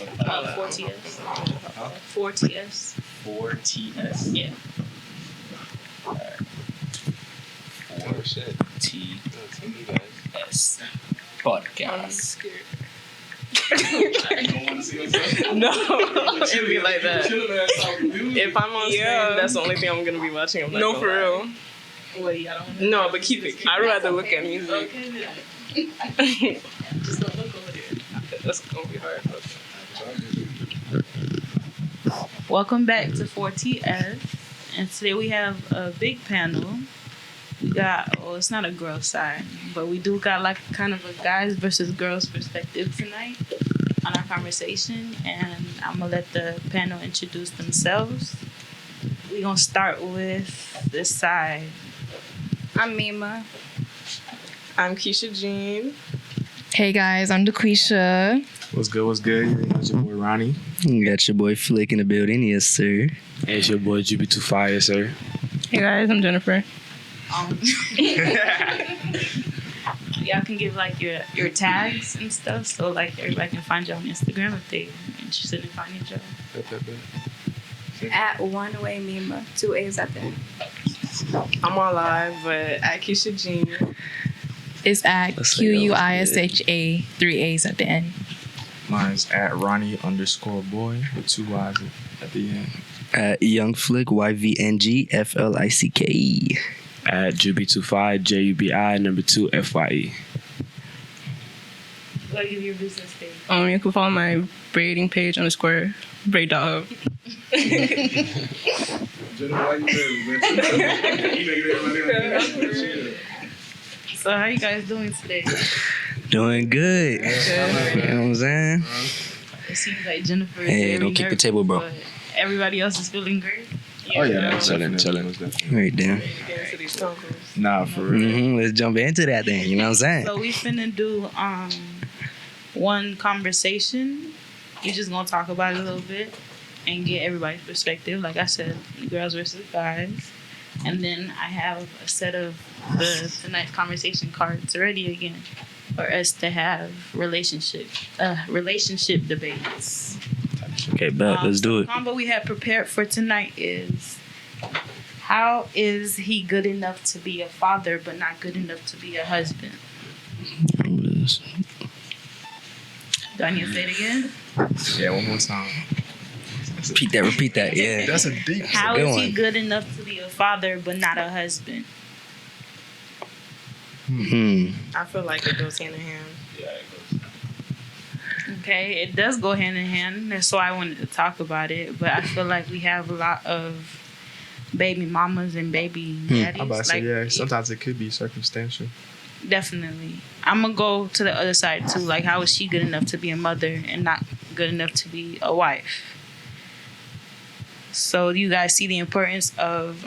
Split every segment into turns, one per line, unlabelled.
4TS. 4TS.
4TS?
Yeah.
Alright.
Oh shit.
TS. Podcast.
No, it'd be like that. If I'm on screen, that's the only thing I'm gonna be watching. I'm
No, for real.
Wait, no, but keep it. I'd rather look at music.
Okay, just don't look over there.
That's gonna be hard.
Welcome back to 4TS. And today we have a big panel. We got, it's not a girl side, but we do got like kind of a guys versus girls perspective tonight on our conversation. And I'm going to let the panel introduce themselves. We're going to start with this side.
I'm Mima.
I'm Keisha Jean.
Hey guys, I'm DeQuisha.
What's good? What's good? It's your boy Ronnie.
You got your boy Flick in the building, yes sir.
And it's your boy GB25, sir.
Hey guys, I'm Jennifer.
Y'all can give like your tags and stuff, so like everybody can find you on Instagram if they're interested in finding you.
At One Way Mima, 2 A's at the end.
I'm on live, but at Keisha Jean.
It's at
Let's say
QUISHA, 3 A's at the end.
Mine's at Ronnie_boy with 2 Y's at the end.
At Young Flick, YVNGFLICK.
At Juby25, JUBI2FYE.
What give your business page?
You can follow my braiding page _ braid dog.
So how you guys doing today?
Doing good. You know what I'm saying?
It seems like Jennifer is
Hey,
very
don't kick the
nervous,
table, bro.
but everybody else is feeling great.
Oh yeah,
Chilling.
definitely.
Right there.
Nah, for real.
Let's jump into that then. You know what I'm saying?
So we finna do one conversation. We just gonna talk about it a little bit and get everybody's perspective. Like I said, girls versus guys. And then I have a set of tonight's conversation cards ready again for us to have relationship debates.
Okay, bet. Let's do
The
it.
combo we have prepared for tonight is: how is he good enough to be a father but not good enough to be a husband? Do I need to say it again?
Yeah, one more time.
Repeat that. Yeah.
That's a deep.
How
good
is he
one.
good enough to be a father but not a husband?
I feel like it goes hand in hand.
Okay, it does go hand in hand. That's why I wanted to talk about it. But I feel like we have a lot of baby mamas and baby daddies.
I'm about to say,
Like,
yeah, sometimes it could be circumstantial.
Definitely. I'm going to go to the other side too. Like, how is she good enough to be a mother and not good enough to be a wife? So you guys see the importance of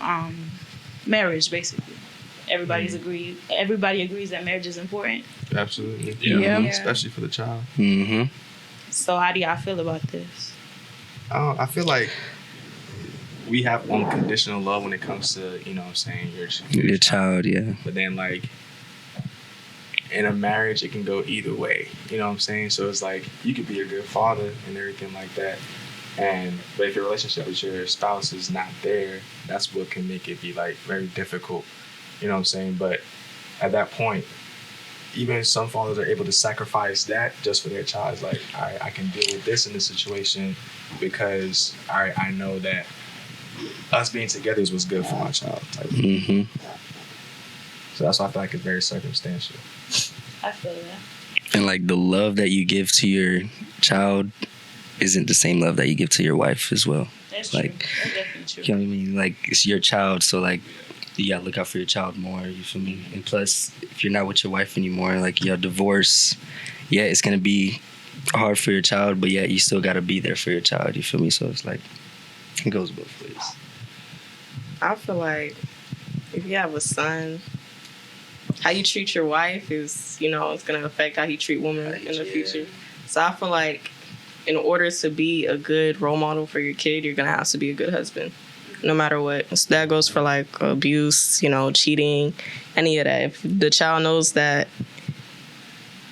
marriage, basically. Everybody agrees that marriage is important.
Absolutely.
Yeah.
Especially for the child.
Mm-hmm.
So how do y'all feel about this?
I feel like we have unconditional love when it comes to, you know what I'm saying,
Your child, yeah.
But then, like, in a marriage, it can go either way. You know what I'm saying? So it's like, you could be a good father and everything like that. But if your relationship with your spouse is not there, that's what can make it be, like, very difficult. You know what I'm saying? But at that point, even some fathers are able to sacrifice that just for their child. It's like, all right, I can deal with this in this situation because I know that us being together is what's good for my child.
Mm-hmm.
So that's why I feel like it's very circumstantial.
I feel that.
And like the love that you give to your child isn't the same love that you give to your wife as well.
That's
Like,
true. That's definitely true.
You know what I mean? Like, it's your child, so like you gotta look out for your child more, you feel me? And plus, if you're not with your wife anymore, like you're divorced, yeah, it's gonna be hard for your child, but yeah, you still gotta be there for your child, you feel me? So it's like, it goes both ways.
I feel like if you have a son, how you treat your wife is, it's going to affect how you treat women in the future. So I feel like in order to be a good role model for your kid, you're going to have to be a good husband, no matter what. So that goes for like abuse, cheating, any of that. If the child knows that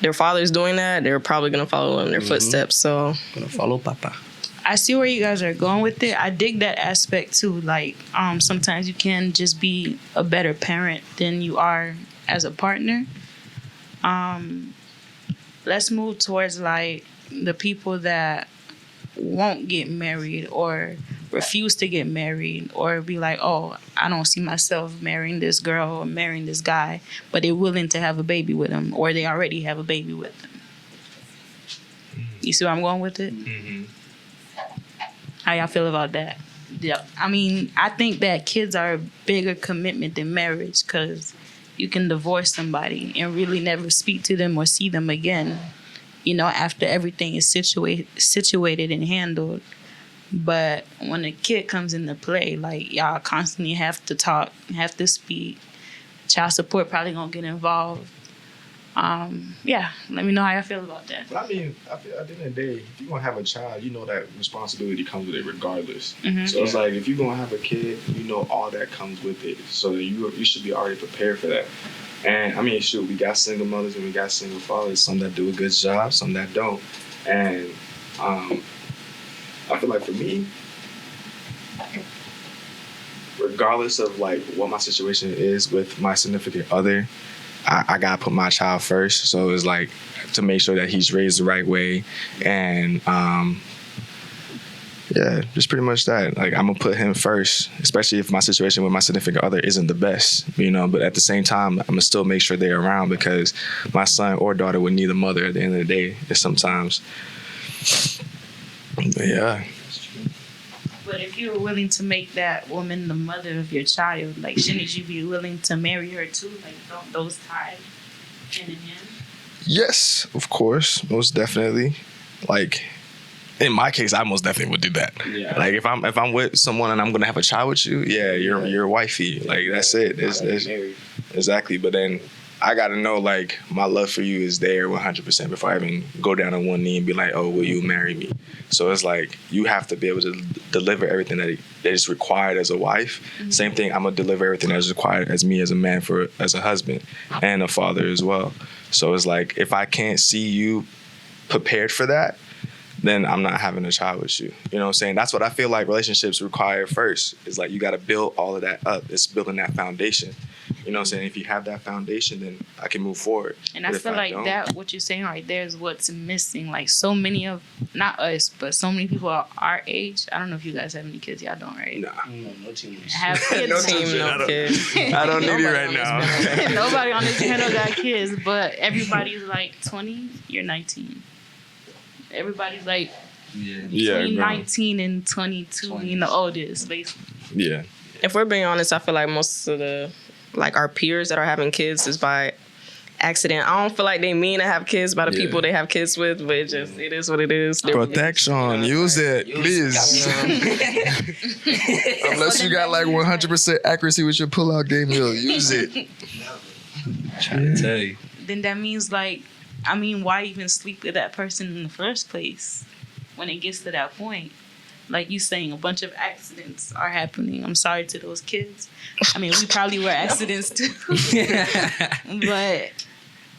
their father's doing that, they're probably gonna follow in their footsteps. So
Gonna follow Papa.
I see where you guys are going with it. I dig that aspect too. Like, sometimes you can just be a better parent than you are as a partner. Let's move towards like the people that won't get married or refuse to get married or be like, oh, I don't see myself marrying this girl or marrying this guy, but they're willing to have a baby with him or they already have a baby with them. You see where I'm going with it?
Mm-hmm.
How y'all feel about that? Yeah, I mean, I think that kids are a bigger commitment than marriage because you can divorce somebody and really never speak to them or see them again, you know, after everything is situated and handled. But when a kid comes into play, like, y'all constantly have to talk, have to speak. Child support probably gonna get involved. Yeah, let me know how y'all feel about that.
But I mean, I feel at the end of the day, if you're gonna have a child, you know that responsibility comes with it regardless.
Mm-hmm.
So it's like if you're gonna have a kid, you know all that comes with it. So you should be already prepared for that. And I mean, shoot, we got single mothers and we got single fathers. Some that do a good job, some that don't. And I feel like for me, regardless of like what my situation is with my significant other, I gotta put my child first. So it's like to make sure that he's raised the right way, and yeah, just pretty much that. Like I'm gonna put him first, especially if my situation with my significant other isn't the best, you know. But at the same time, I'm gonna still make sure they're around because my son or daughter would need a mother at the end of the day. Sometimes, but yeah.
But if you were willing to make that woman the mother of your child, like, shouldn't you be willing to marry her too? Like, don't those ties hand in hand?
Yes, of course, most definitely. Like in my case, I most definitely would do that. Yeah. Like if I'm with someone and I'm gonna have a child with you, yeah, you're wifey. Like that's it. It's exactly. But then I gotta know like my love for you is there 100% before I even go down on one knee and be like, oh, will you marry me? So it's like you have to be able to deliver everything that is required as a wife. Mm-hmm. Same thing, I'm gonna deliver everything that is required as me as a man as a husband and a father as well. So it's like if I can't see you prepared for that, then I'm not having a child with you. You know what I'm saying? That's what I feel like relationships require first. It's like you got to build all of that up. It's building that foundation. You know what I'm saying? If you have that foundation, then I can move forward.
And I feel like that, what you're saying right there is what's missing. Like so many of, not us, but so many people our age. I don't know if you guys have any kids. Y'all don't, right?
Nah.
No teams.
Have kids.
No team, no kids.
I don't need it right now.
Nobody on this panel got kids, but everybody's like 20, you're 19. Everybody's like between 19 and 22, you know, oldest, basically.
Yeah.
If we're being honest, I feel like most of the, like our peers that are having kids is by accident. I don't feel like they mean to have kids by the people they have kids with, but it is what it is.
Protection, use it, please. Unless you got like 100% accuracy with your pull-out game, use it.
Trying to tell you.
Then that means like, I mean, why even sleep with that person in the first place when it gets to that point? Like you saying, a bunch of accidents are happening. I'm sorry to those kids. I mean, we probably were accidents too. But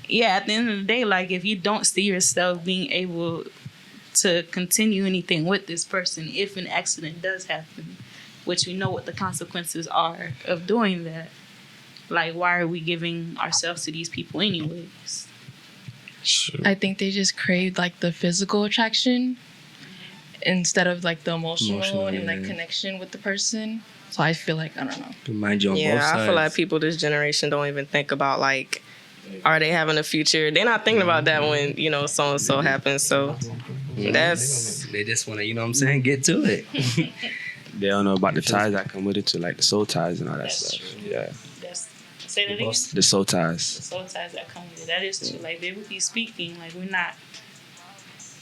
yeah, at the end of the day, like if you don't see yourself being able to continue anything with this person, if an accident does happen, which we know what the consequences are of doing that, like why are we giving ourselves to these people anyways?
Sure. I think they just crave like the physical attraction instead of like the emotional and like connection with the person. So I feel like, I don't know.
Mind you on both sides.
I feel like people this generation don't even think about like, are they having a future? They're not thinking about that when, you know, so and so happens. So that's,
they just want to, you know what I'm saying, get to it.
They don't know about the ties that come with it, to like the soul ties and all that stuff.
True.
Yeah.
Say that again?
The soul ties.
The soul ties that come with it. That is true. Like, biblically speaking, like, we're not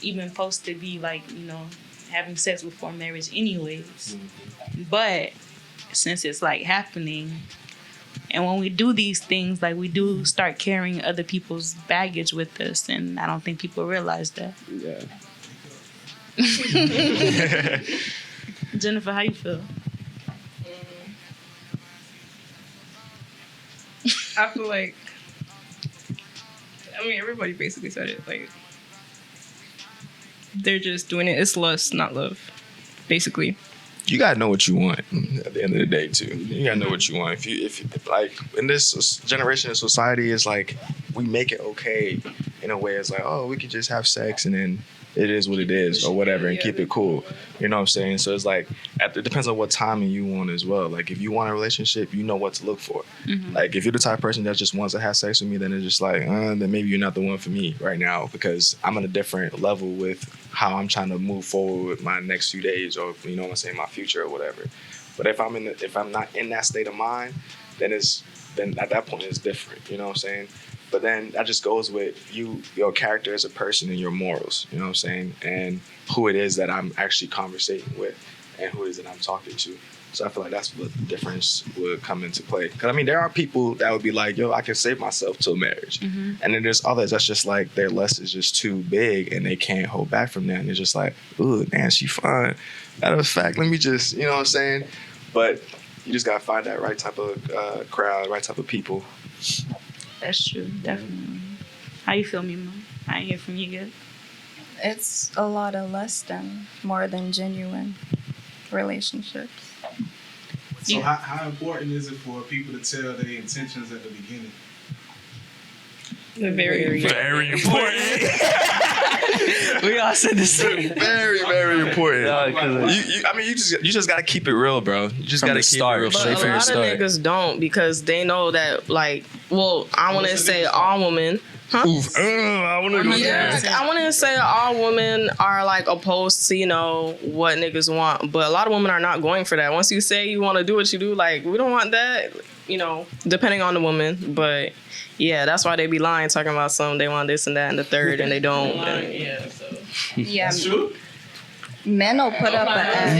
even supposed to be, like, you know, having sex before marriage anyways. Mm-hmm. But since it's, like, happening, and when we do these things, like, we do start carrying other people's baggage with us, and I don't think people realize that.
Yeah.
Jennifer, how you feel?
I feel like
I mean, everybody basically said it. Like, they're just doing it. It's lust, not love, basically.
You gotta know what you want at the end of the day too. You gotta know what you want. If like in this generation of society, is like we make it okay in a way. It's like, oh, we could just have sex and then it is what it is or whatever and keep it cool. You know what I'm saying? So it's like it depends on what timing you want as well. Like if you want a relationship, you know what to look for. Like if you're the type of person that just wants to have sex with me, then it's just like, then maybe you're not the one for me right now because I'm on a different level with how I'm trying to move forward with my next few days or you know what I'm saying, my future or whatever. But if I'm not in that state of mind, then at that point it's different. You know what I'm saying? But then that just goes with your character as a person and your morals, you know what I'm saying? And who it is that I'm actually conversating with and who it is that I'm talking to. So I feel like that's what the difference would come into play. Because, I mean, there are people that would be like, yo, I can save myself till marriage. And then there's others that's just like their lust is just too big and they can't hold back from that. And they're just like, ooh, man, she fine. Matter of fact, let me just, you know what I'm saying? But you just got to find that right type of crowd, right type of people.
That's true, definitely. How you feel, Mima? I ain't hear from you yet.
It's a lot of less than more than genuine relationships.
So how important is it for people to tell their intentions at the beginning?
Very
important.
We all said the same.
Very, very important. You just gotta keep it real, bro. You just gotta keep it real.
But a lot of niggas don't because they know that, like, well, I want to say all women. Huh?
I
want to say all women are like opposed to, you know, what niggas want, but a lot of women are not going for that. Once you say you want to do what you do, like, we don't want that, you know, depending on the woman. But yeah, that's why they be lying, talking about some they want this and that and the third, and they don't.
Yeah, so.
Yeah,
That's true.
men will put up an act.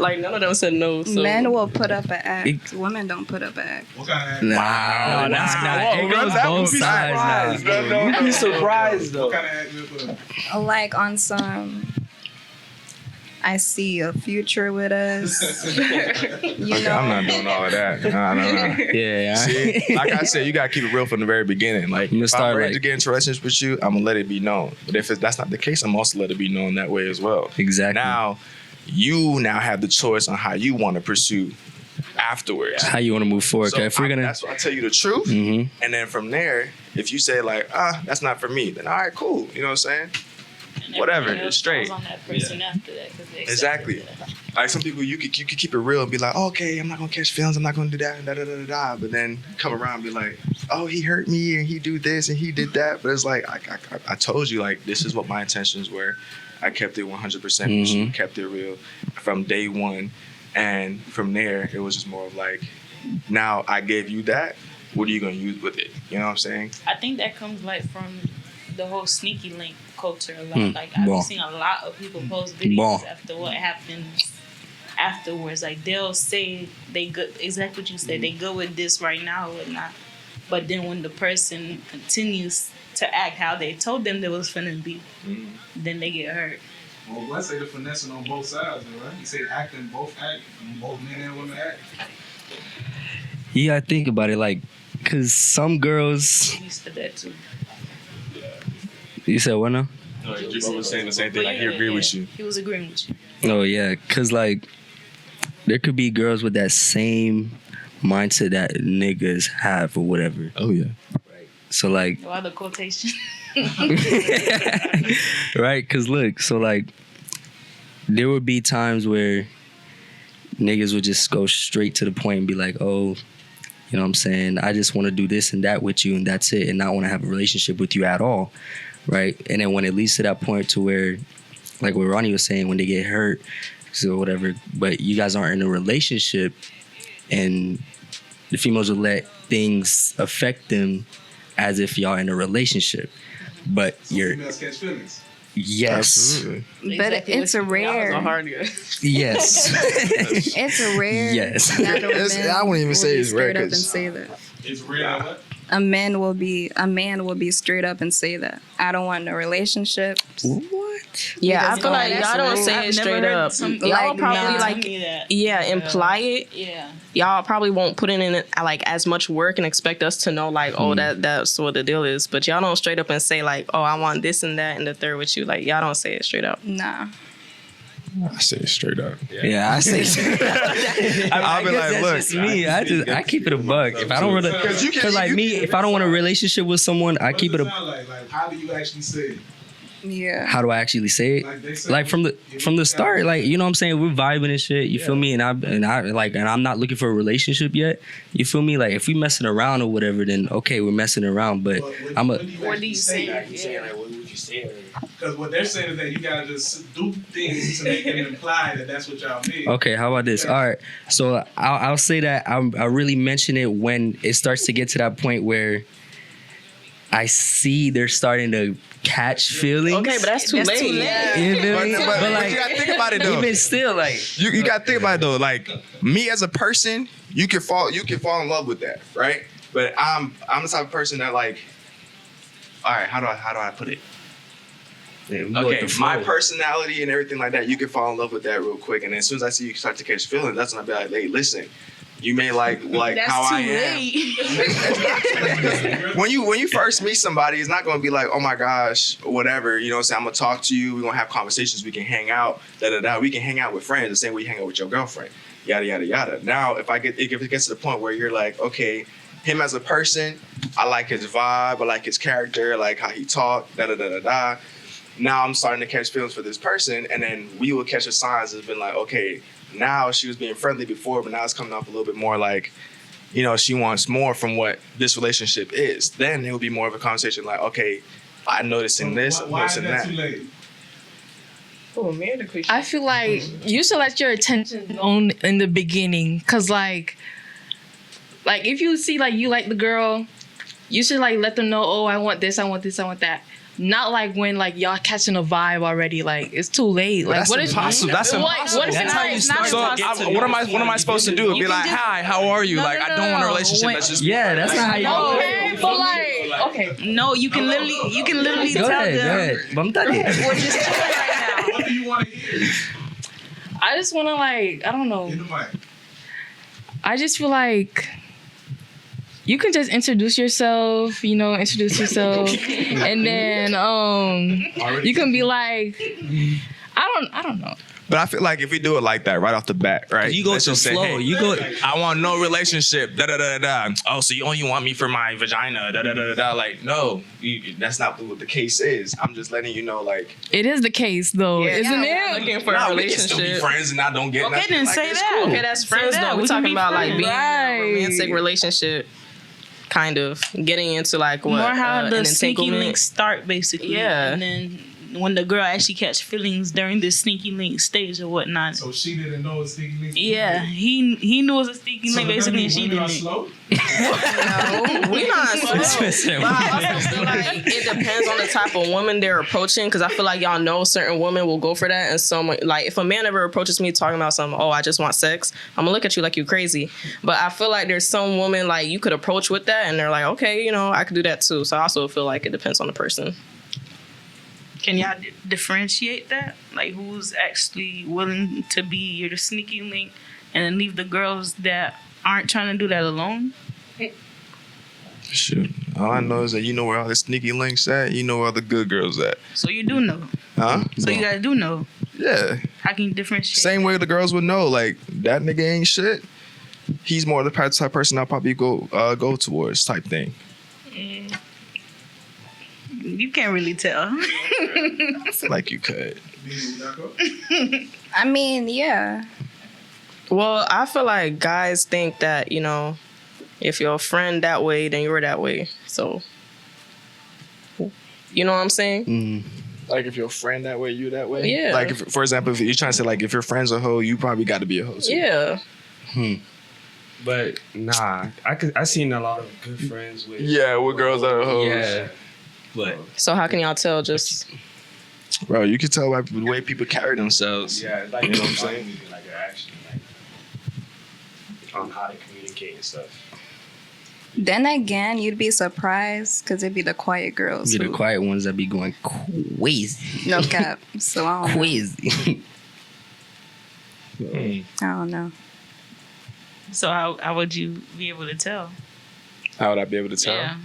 Like none of them said no. So.
Men will put up an act. Women don't put up an act.
What kind of act?
Wow, that's not. It goes both sides now.
You'd be surprised though.
What kind of act you put up?
Like on some, I see a future with us. You know,
I'm not doing all of that. No.
Yeah.
See, like I said, you gotta keep it real from the very beginning. Like, if I'm ready to get into a relationship with you, I'm gonna let it be known. But if that's not the case, I'm also let it be known that way as well.
Exactly.
Now, you have the choice on how you want to pursue afterwards.
How you want to move forward?
So
If we're gonna,
that's why I tell you the truth, and then from there, if you say like, that's not for me, then all right, cool. You know what I'm saying? Whatever, it's straight.
On that person after that,
Exactly. Like some people, you could keep it real and be like, okay, I'm not gonna catch feelings, I'm not gonna do that, and da. But then come around and be like, oh, he hurt me and he do this and he did that. But it's like I told you, like, this is what my intentions were. I kept it 100%. She kept it real from day one, and from there it was just more of like, now I gave you that. What are you gonna use with it? You know what I'm saying?
I think that comes like from the whole sneaky link culture a lot. Like I've seen a lot of people post videos after what happens afterwards. Like they'll say they good, exactly what you said, they good with this right now or whatnot. But then when the person continues to act how they told them they was finna be, then they get hurt.
Well, let's say the finessing on both sides, right? You say acting, both men and women act.
yeah, I think about it like, cause some girls.
You said that too.
You said what now?
No, Jibba was saying the same thing. Like he agreed with you.
He was agreeing with you.
Oh yeah, cause like there could be girls with that same mindset that niggas have or whatever.
Oh yeah.
Right. So like.
Why the quotation?
Right, cause look, so like there would be times where niggas would just go straight to the point and be like, oh, you know what I'm saying, I just want to do this and that with you and that's it, and not want to have a relationship with you at all. Right? And then when it leads to that point to where, like what Ronnie was saying, when they get hurt, so whatever, but you guys aren't in a relationship, and the females will let things affect them as if y'all in a relationship. But you're...
Females catch feelings.
Yes.
Absolutely.
but it's a rare.
That was a hard guy.
Yes.
It's a rare.
Yes.
I wouldn't even say it's rare.
Straight up and say that.
It's rare what?
A man will be straight up and say that I don't want no relationship.
What?
Yeah, I feel like
that's
y'all don't
rude.
say
I've
it
never
straight
heard
up.
something
Y'all
like
probably
that.
like,
Tell me that.
imply it.
Yeah.
Y'all probably won't put in like as much work and expect us to know like, oh, that's what the deal is. But y'all don't straight up and say like, oh, I want this and that and the third with you. Like y'all don't say it straight up.
Nah.
I say it straight up.
Yeah, I say.
I'll be like, look,
just me. I keep it a buck. If I don't really, cause like me, if I don't want a relationship with someone, I keep it a.
Like, how do you actually say it?
Yeah.
How do I actually say it?
Like, they say
Like from the start, like, you know what I'm saying? We're vibing and shit. You feel me? And I'm not looking for a relationship yet. You feel me? Like if we messing around or whatever, then okay, we're messing around. But
what do you say? Like, what would you say? Because what they're saying is that you gotta just do things to make them imply that that's what y'all mean.
okay, how about this? All right, so I'll say that I really mention it when it starts to get to that point where I see they're starting to catch feelings.
Okay, but that's too late.
You feel me?
But like, you gotta think about it though.
Even still, like
You gotta think about it though. Like me as a person, you can fall in love with that, right? But I'm the type of person that like, all right, how do I put it? Okay, my personality and everything like that, you can fall in love with that real quick. And then as soon as I see you start to catch feelings, that's when I be like, hey, listen, you may like
That's
how
too
I am. when you first meet somebody, it's not gonna be like, oh my gosh, whatever. You know what I'm saying? I'm gonna talk to you, we're gonna have conversations, we can hang out, We can hang out with friends the same way you hang out with your girlfriend. Yada yada yada. Now if it gets to the point where you're like, okay, him as a person, I like his vibe, I like his character, I like how he talk, da da da da da. Now I'm starting to catch feelings for this person, and then we will catch the signs as been like, okay, now she was being friendly before, but now it's coming off a little bit more like, you know, she wants more from what this relationship is. Then it will be more of a conversation like, okay, I'm noticing this, I'm
Why is
noticing
that
that.
too late?
Oh, man, the question.
I feel like you should let your attention on in the beginning, cause like if you see like you like the girl, you should like let them know, oh, I want this, I want this, I want that. Not like when like y'all catching a vibe already. Like it's too late. Like
That's
what if
impossible. That's impossible.
What if
That's how you start.
So what am I supposed to do? Be like, hi, how are you?
No,
Like
no,
I don't want a
no.
relationship.
Wait.
That's just
that's not how you.
okay, but like okay.
No, you can literally
Go
tell
ahead,
them.
go ahead. But I'm done here.
We're just chilling right now.
What do you want to hear?
I just want to like I don't know.
In the mic.
I just feel like you can just introduce yourself, and then you can be like, I don't know.
But I feel like if we do it like that right off the bat, right?
You go
let's
with the
just say,
flow.
hey,
You go.
I want no relationship. Da da da da. Oh, so you only want me for my vagina? Da da da da. Like, no, that's not what the case is. I'm just letting you know, like,
It is the case though, isn't
we're
it?
looking for
nah,
a
we can still be
relationship.
friends and I don't get
Okay,
nothing.
then
Like,
say
it's
that.
cool.
Okay, that's friends
Say that.
though. We're
We can
talking
be
about like
friends.
being in
Right.
a romantic relationship, kind of getting into like what
More how the
an
sneaky
entanglement.
links start, basically.
Yeah.
And then when the girl actually catch feelings during this sneaky link stage or whatnot.
So she didn't know it's sneaky link.
Yeah, he knew it was a sneaky link, basically, and she
women are
didn't.
slow.
No, we not slow. But I also feel like it depends on the type of woman they're approaching, because I feel like y'all know certain women will go for that, and some like if a man ever approaches me talking about something, oh, I just want sex, I'm gonna look at you like you crazy. But I feel like there's some women like you could approach with that, and they're like, okay, I could do that too. So I also feel like it depends on the person.
Can y'all differentiate that? Like, who's actually willing to be your sneaky link and then leave the girls that aren't trying to do that alone?
Shoot. All I know is that you know where all the sneaky links at. You know where all the good girls at.
So you do know.
Huh?
So you guys do know.
Yeah.
How can you differentiate?
Same way the girls would know. Like, that nigga ain't shit. He's more the type of person I'll probably go towards type thing.
You can't really tell.
I feel like you could.
I mean, yeah.
Well, I feel like guys think that, if you're a friend that way, then you're that way. So, you know what I'm saying?
Like, if you're a friend that way, you that way?
Yeah.
Like, if, for example, if you're trying to say, like, if your friend's a hoe, you probably got to be a hoe too.
Yeah.
But nah, I seen a lot of good friends with.
Yeah, with girls that are hoes.
Yeah, but
So how can y'all tell just...
Bro, you can tell by the way people carry themselves.
yeah, it's like
You know what I'm saying?
like an action, like on how to communicate and stuff.
Then again, you'd be surprised because it'd be the quiet girls.
Be the
who-
quiet ones that be going crazy.
No cap. So I don't know.
Crazy.
I don't know.
So how would you be able to tell?
How would I be able to tell?
Yeah.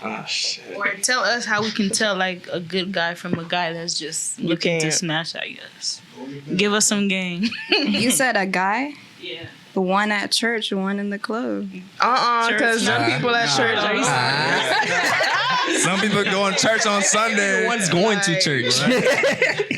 Oh shit.
Or tell us how we can tell like a good guy from a guy that's just looking to
can't.
smash, I guess. Give us some game.
You said a guy?
Yeah.
The one at church, one in the club.
Because some people at church are
Some people go to church on Sunday.
One's going to church.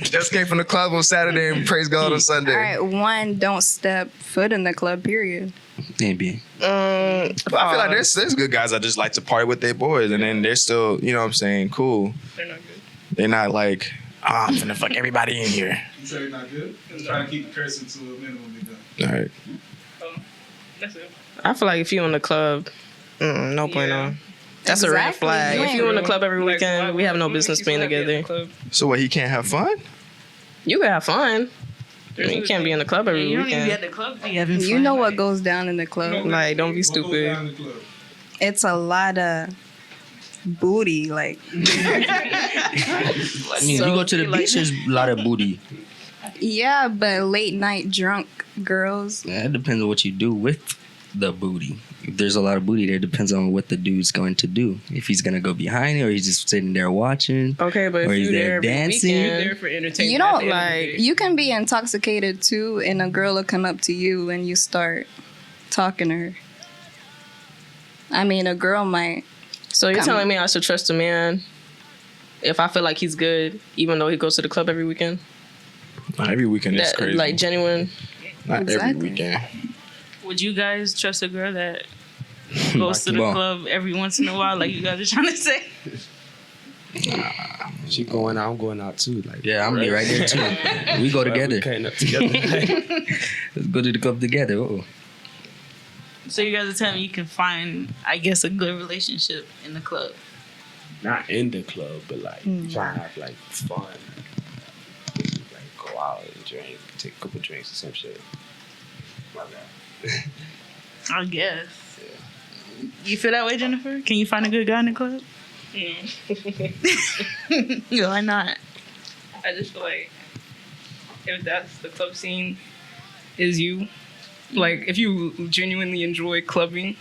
Just came from the club on Saturday and praise God on Sunday.
All right, one don't step foot in the club, period.
Maybe.
But I feel like there's good guys that just like to party with their boys, and then they're still, you know what I'm saying, cool.
They're not good.
They're not like, I'm finna fuck everybody in here.
You say it's not good? Just try to keep the cursing to a minimum. Be done.
All right.
That's it.
I feel like if you in the club, no point on. That's a red
Exactly.
flag.
You
If you in the club every
Like,
weekend,
why
we have no
would
business
you
being
not be at the
together.
club?
So what? He can't have fun?
You can have fun. I mean, you can't be in the club every
You don't even be at
weekend.
the club. Be having fun.
You know what goes down in the club?
Like, don't be
What goes
stupid.
down in the club?
It's a lot of booty. Like,
I mean,
So
you go to the
be like-
beach, there's a lot of booty.
yeah, but late night drunk girls.
Yeah, it depends on what you do with the booty. If there's a lot of booty there, it depends on what the dude's going to do. If he's going to go behind it or he's just sitting there watching.
Okay, but
Or
if
he's
you
there
there every
dancing.
You're
weekend,
there for entertainment.
You don't
at the end of the
like-
day.
You can be intoxicated too, and a girl will come up to you and you start talking to her. I mean, a girl might.
so you're
Come.
telling me I should trust a man if I feel like he's good, even though he goes to the club every weekend?
Not every weekend is
That,
crazy.
like, genuine.
Not every
Exactly.
weekend.
Would you guys trust a girl that goes to the
Well.
club every once in a while, like you guys are trying to say?
She going out, I'm going out too. Like,
Yeah, I'm be right there too. We go
We
together.
cutting up together.
Let's go to the club together. Oh.
So you guys are telling me you can find, I guess, a good relationship in the club.
Not in the club, but like trying to have like fun. Like go out and drink, take a couple drinks or some shit. My bad.
I guess. You feel that way, Jennifer? Can you find a good guy in the club? Why not?
I just feel like if that's the club scene, is you. Like, if you genuinely enjoy clubbing,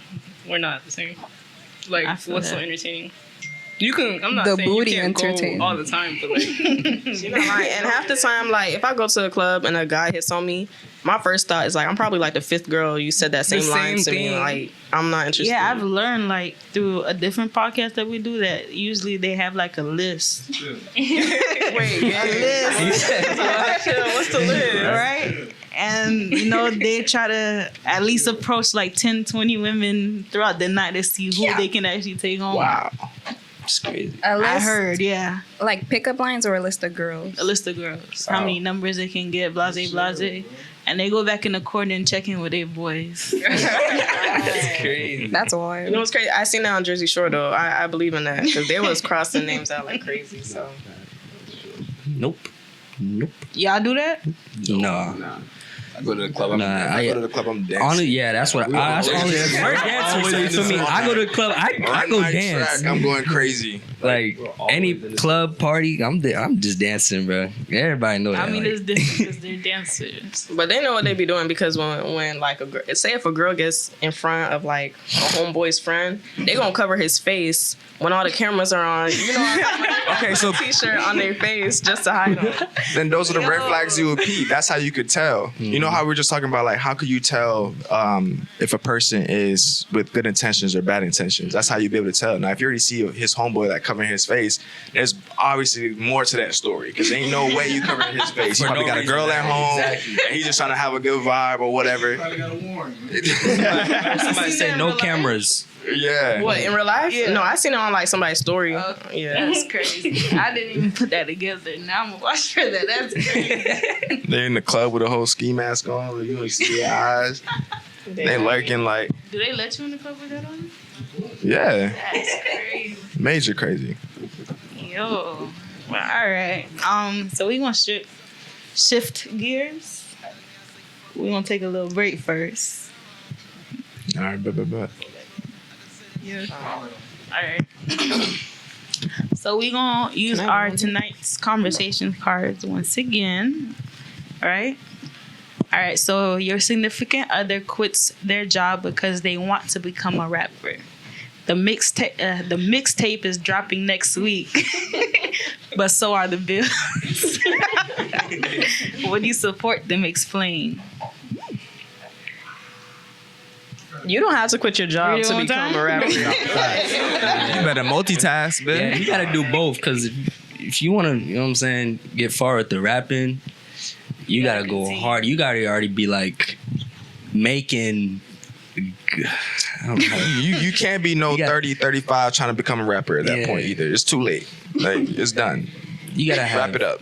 we're not the same. Like,
I
what's
feel
so
that.
entertaining? You can. I'm not
The
saying
booty
you can't
entertaining.
go all the time, but like,
You know, like, and half the time, like, if I go to a club and a guy hits on me, my first thought is like, I'm probably like the fifth girl you said that same line
same
to me.
thing.
Like, I'm not interested.
Yeah, I've learned like through a different podcast that we do that usually they have like a list.
Wait, yeah. What's the list?
Right? And you know, they try to at least approach like 10, 20 women throughout the night to see who they can actually take home.
Wow.
It's crazy.
A list,
I heard, yeah.
like pickup lines or a list of girls.
A list of girls. How many numbers they can get, blase, blase. And they go back in the corner and check in with their boys.
That's crazy.
That's
You
wild.
know what's crazy? I seen that on Jersey Shore though. I believe in that because they was crossing names out like crazy. So
Nope. Nope.
Y'all do that?
No.
I go to the club.
Nah,
I go to the club. I'm dancing.
Only, yeah, that's what that's only. We're dancers, so you feel me? I go to the club. I go
Right
dance.
track, I'm going crazy.
Like any club party, I'm just dancing, bro. Everybody know that.
I mean,
like,
it's different because they're dancers.
but they know what they be doing because when like a girl, say if a girl gets in front of like a homeboy's friend, they gonna cover his face when all the cameras are on. You know,
Okay, so
t-shirt on their face just to hide them.
then those are the red flags you would peep. That's how you could tell. You know how we were just talking about like how could you tell if a person is with good intentions or bad intentions? That's how you be able to tell. Now, if you already see his homeboy like covering his face, there's obviously more to that story because ain't no way you covering his face. He
For
probably
no
got a
reason.
girl at home
Exactly.
and he's just trying to have a good vibe or whatever.
Probably got a warrant.
somebody say no cameras.
Yeah.
What in real life?
Yeah.
No, I seen it on like somebody's story. Yeah.
That's crazy. I didn't even put that together. Now I'm gonna watch for that. That's crazy.
They're in the club with a whole ski mask on. But you don't see their eyes. They lurking like,
Do they let you in the club with that on?
yeah,
That's crazy.
major crazy.
Yo. Well, all right. So we gonna shift gears. We gonna take a little break first.
All right, but.
Yeah.
All right. So we gonna use our tonight's conversation cards once again. All right. All right. So your significant other quits their job because they want to become a rapper. The mixtape is dropping next week, but so are the bills. Would you support them? Explain.
You don't have to quit your job to become a rapper.
You better multitask,
Yeah,
man.
you gotta do both because if you wanna, you know what I'm saying, get far with the rapping, you gotta go hard. You gotta already be like making. I don't know.
You can't be no
You got-
30, 35 trying to become a rapper at that point either. It's too late. Like, it's done.
You gotta
Wrap it up.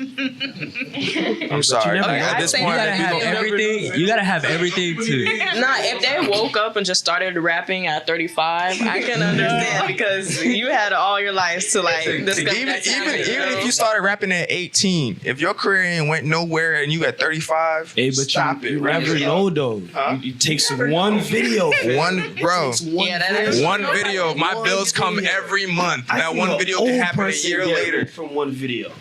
I'm sorry.
never
Like,
know.
at this
I
point,
You gotta
if you
have
gonna-
everything. You gotta have everything too.
Nah, if they woke up and just started rapping at 35, I can understand because you had all your life to like discover
even
that talent,
even
know?
if you started rapping at 18, if your career ain't went nowhere and you at 35,
Hey, but
stop
you
it.
never know though.
Huh?
It takes one video.
One, bro.
Yeah, that is
One video. My
One
bills come
video.
every month.
I
That
think
one
an
video
old
can happen a
person
year
get
later.
rich from one video.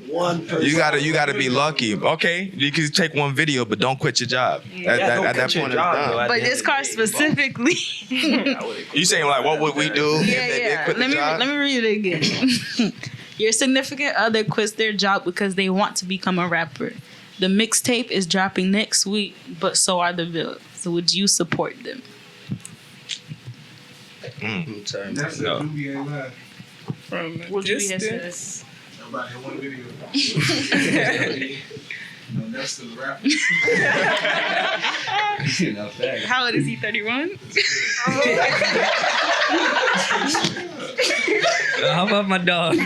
One person. You gotta be lucky. Okay, you can take one video, but don't quit your job.
Don't
At that
quit
point,
your
it's
job,
done.
though.
But this card specifically.
You saying like, what would we do if they did quit the job?
Let me read it again. Your significant other quits their job because they want to become a rapper. The mixtape is dropping next week, but so are the bills. So would you support them?
I'm sorry.
That's the B.E.L.I.E.V.E.
From
Would you be
distance.
Nobody in one video. No, that's the rapper.
How old is he? 31?
How about my dog?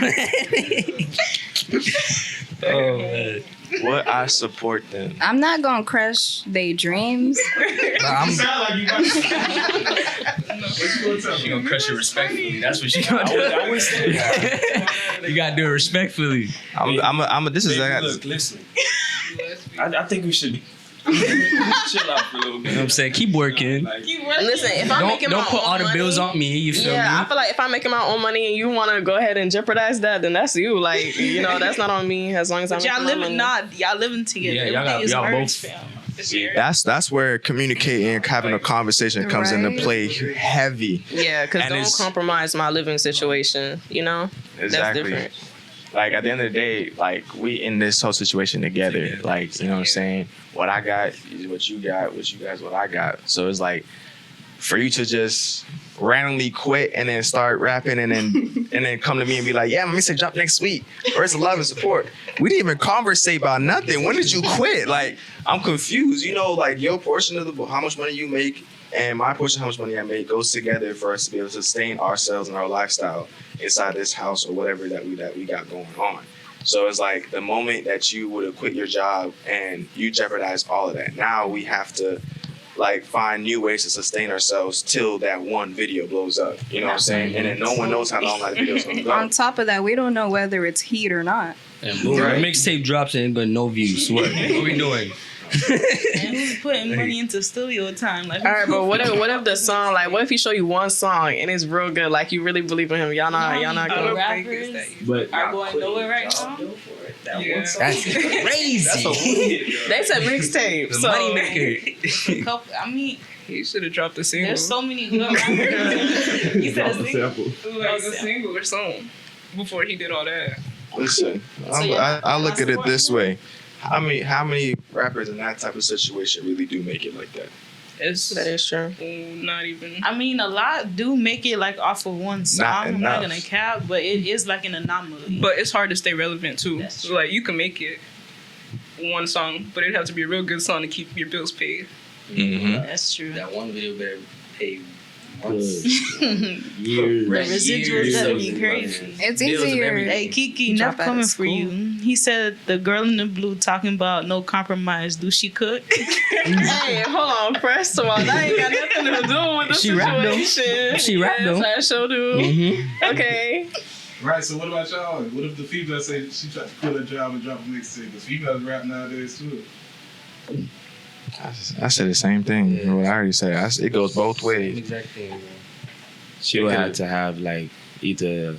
Oh man.
Would I support them?
I'm not gonna crush their dreams.
You sound like you got to. What you gonna tell
She
me?
gonna crush it respectfully. That's what she gonna do.
I would say that.
You gotta do it respectfully.
This is
Look, listen. I think we should chill out for a little
You know
bit.
what I'm saying? Keep working.
Listen, if I'm making
Don't
my
put
own
all the
money,
bills on me. You feel
yeah, I
me?
feel like if I'm making my own money and you want to go ahead and jeopardize that, then that's you. Like, you know, that's not on me as long as I'm
Y'all
making my
living
money.
y'all living together.
Yeah, y'all
Everything
got-
is
y'all
merged,
both-
fam.
that's where communicating and having a conversation comes into
Right.
play heavy.
Yeah, because
And
don't
it's-
compromise my living situation, you know?
Exactly.
That's different.
Like at the end of the day, like we in this whole situation together. Like, you know what I'm saying? What I got is what you got, what you guys what I got. So it's like for you to just randomly quit and then start rapping and then come to me and be like, yeah, let me say jump next week. Where's the love and support? We didn't even conversate about nothing. When did you quit? Like, I'm confused. You know, like your portion of how much money you make and my portion, how much money I make, goes together for us to be able to sustain ourselves and our lifestyle inside this house or whatever that we got going on. So it's like the moment that you would have quit your job and you jeopardize all of that. Now we have to like find new ways to sustain ourselves till that one video blows up. You know what I'm saying? And then no one knows how long that video's gonna go.
On top of that, we don't know whether it's heat or not.
And boom,
Right.
the mixtape drops and but no views. What we doing?
And who's putting money into studio time? Like,
All right, but what if the song, like, what if he show you one song and it's real good, like you really believe in him? Y'all not
the
going.
rappers
But
are going nowhere right now.
Yeah.
That's crazy.
They said mixtape,
The
so
money maker.
I mean,
He should have dropped a single.
there's so many good rappers. He said a single.
Like a single or something before he did all that.
Listen, I look at it this way. How many rappers in that type of situation really do make it like that?
It's
that is true.
not even.
I mean, a lot do make it like off of one song. I'm not
enough.
gonna cap, but it is like an anomaly.
But it's hard to stay relevant too.
That's
So, like you can make it one song, but it'd have to be a real good song to keep your bills paid.
Mm-hmm.
That's true.
That one video better pay months.
The
years.
residuals gotta be crazy.
It's
Bills of
easier.
everything.
Hey, Kiki,
Drop
enough
out of
coming for
school.
you. He said the girl in the blue talking about no compromise. Do she cook?
Hey, hold on. First of all, that ain't got nothing to do with the
She rap though.
situation.
She rap though.
Yes, I sure do.
Mm-hmm.
Okay.
Right, so what about y'all? What if the female say she tried to quit her job and drop a mixtape? Because females rap nowadays too.
I said the same thing. What I already said. It goes both ways.
Exact thing, bro.
She would have to have like either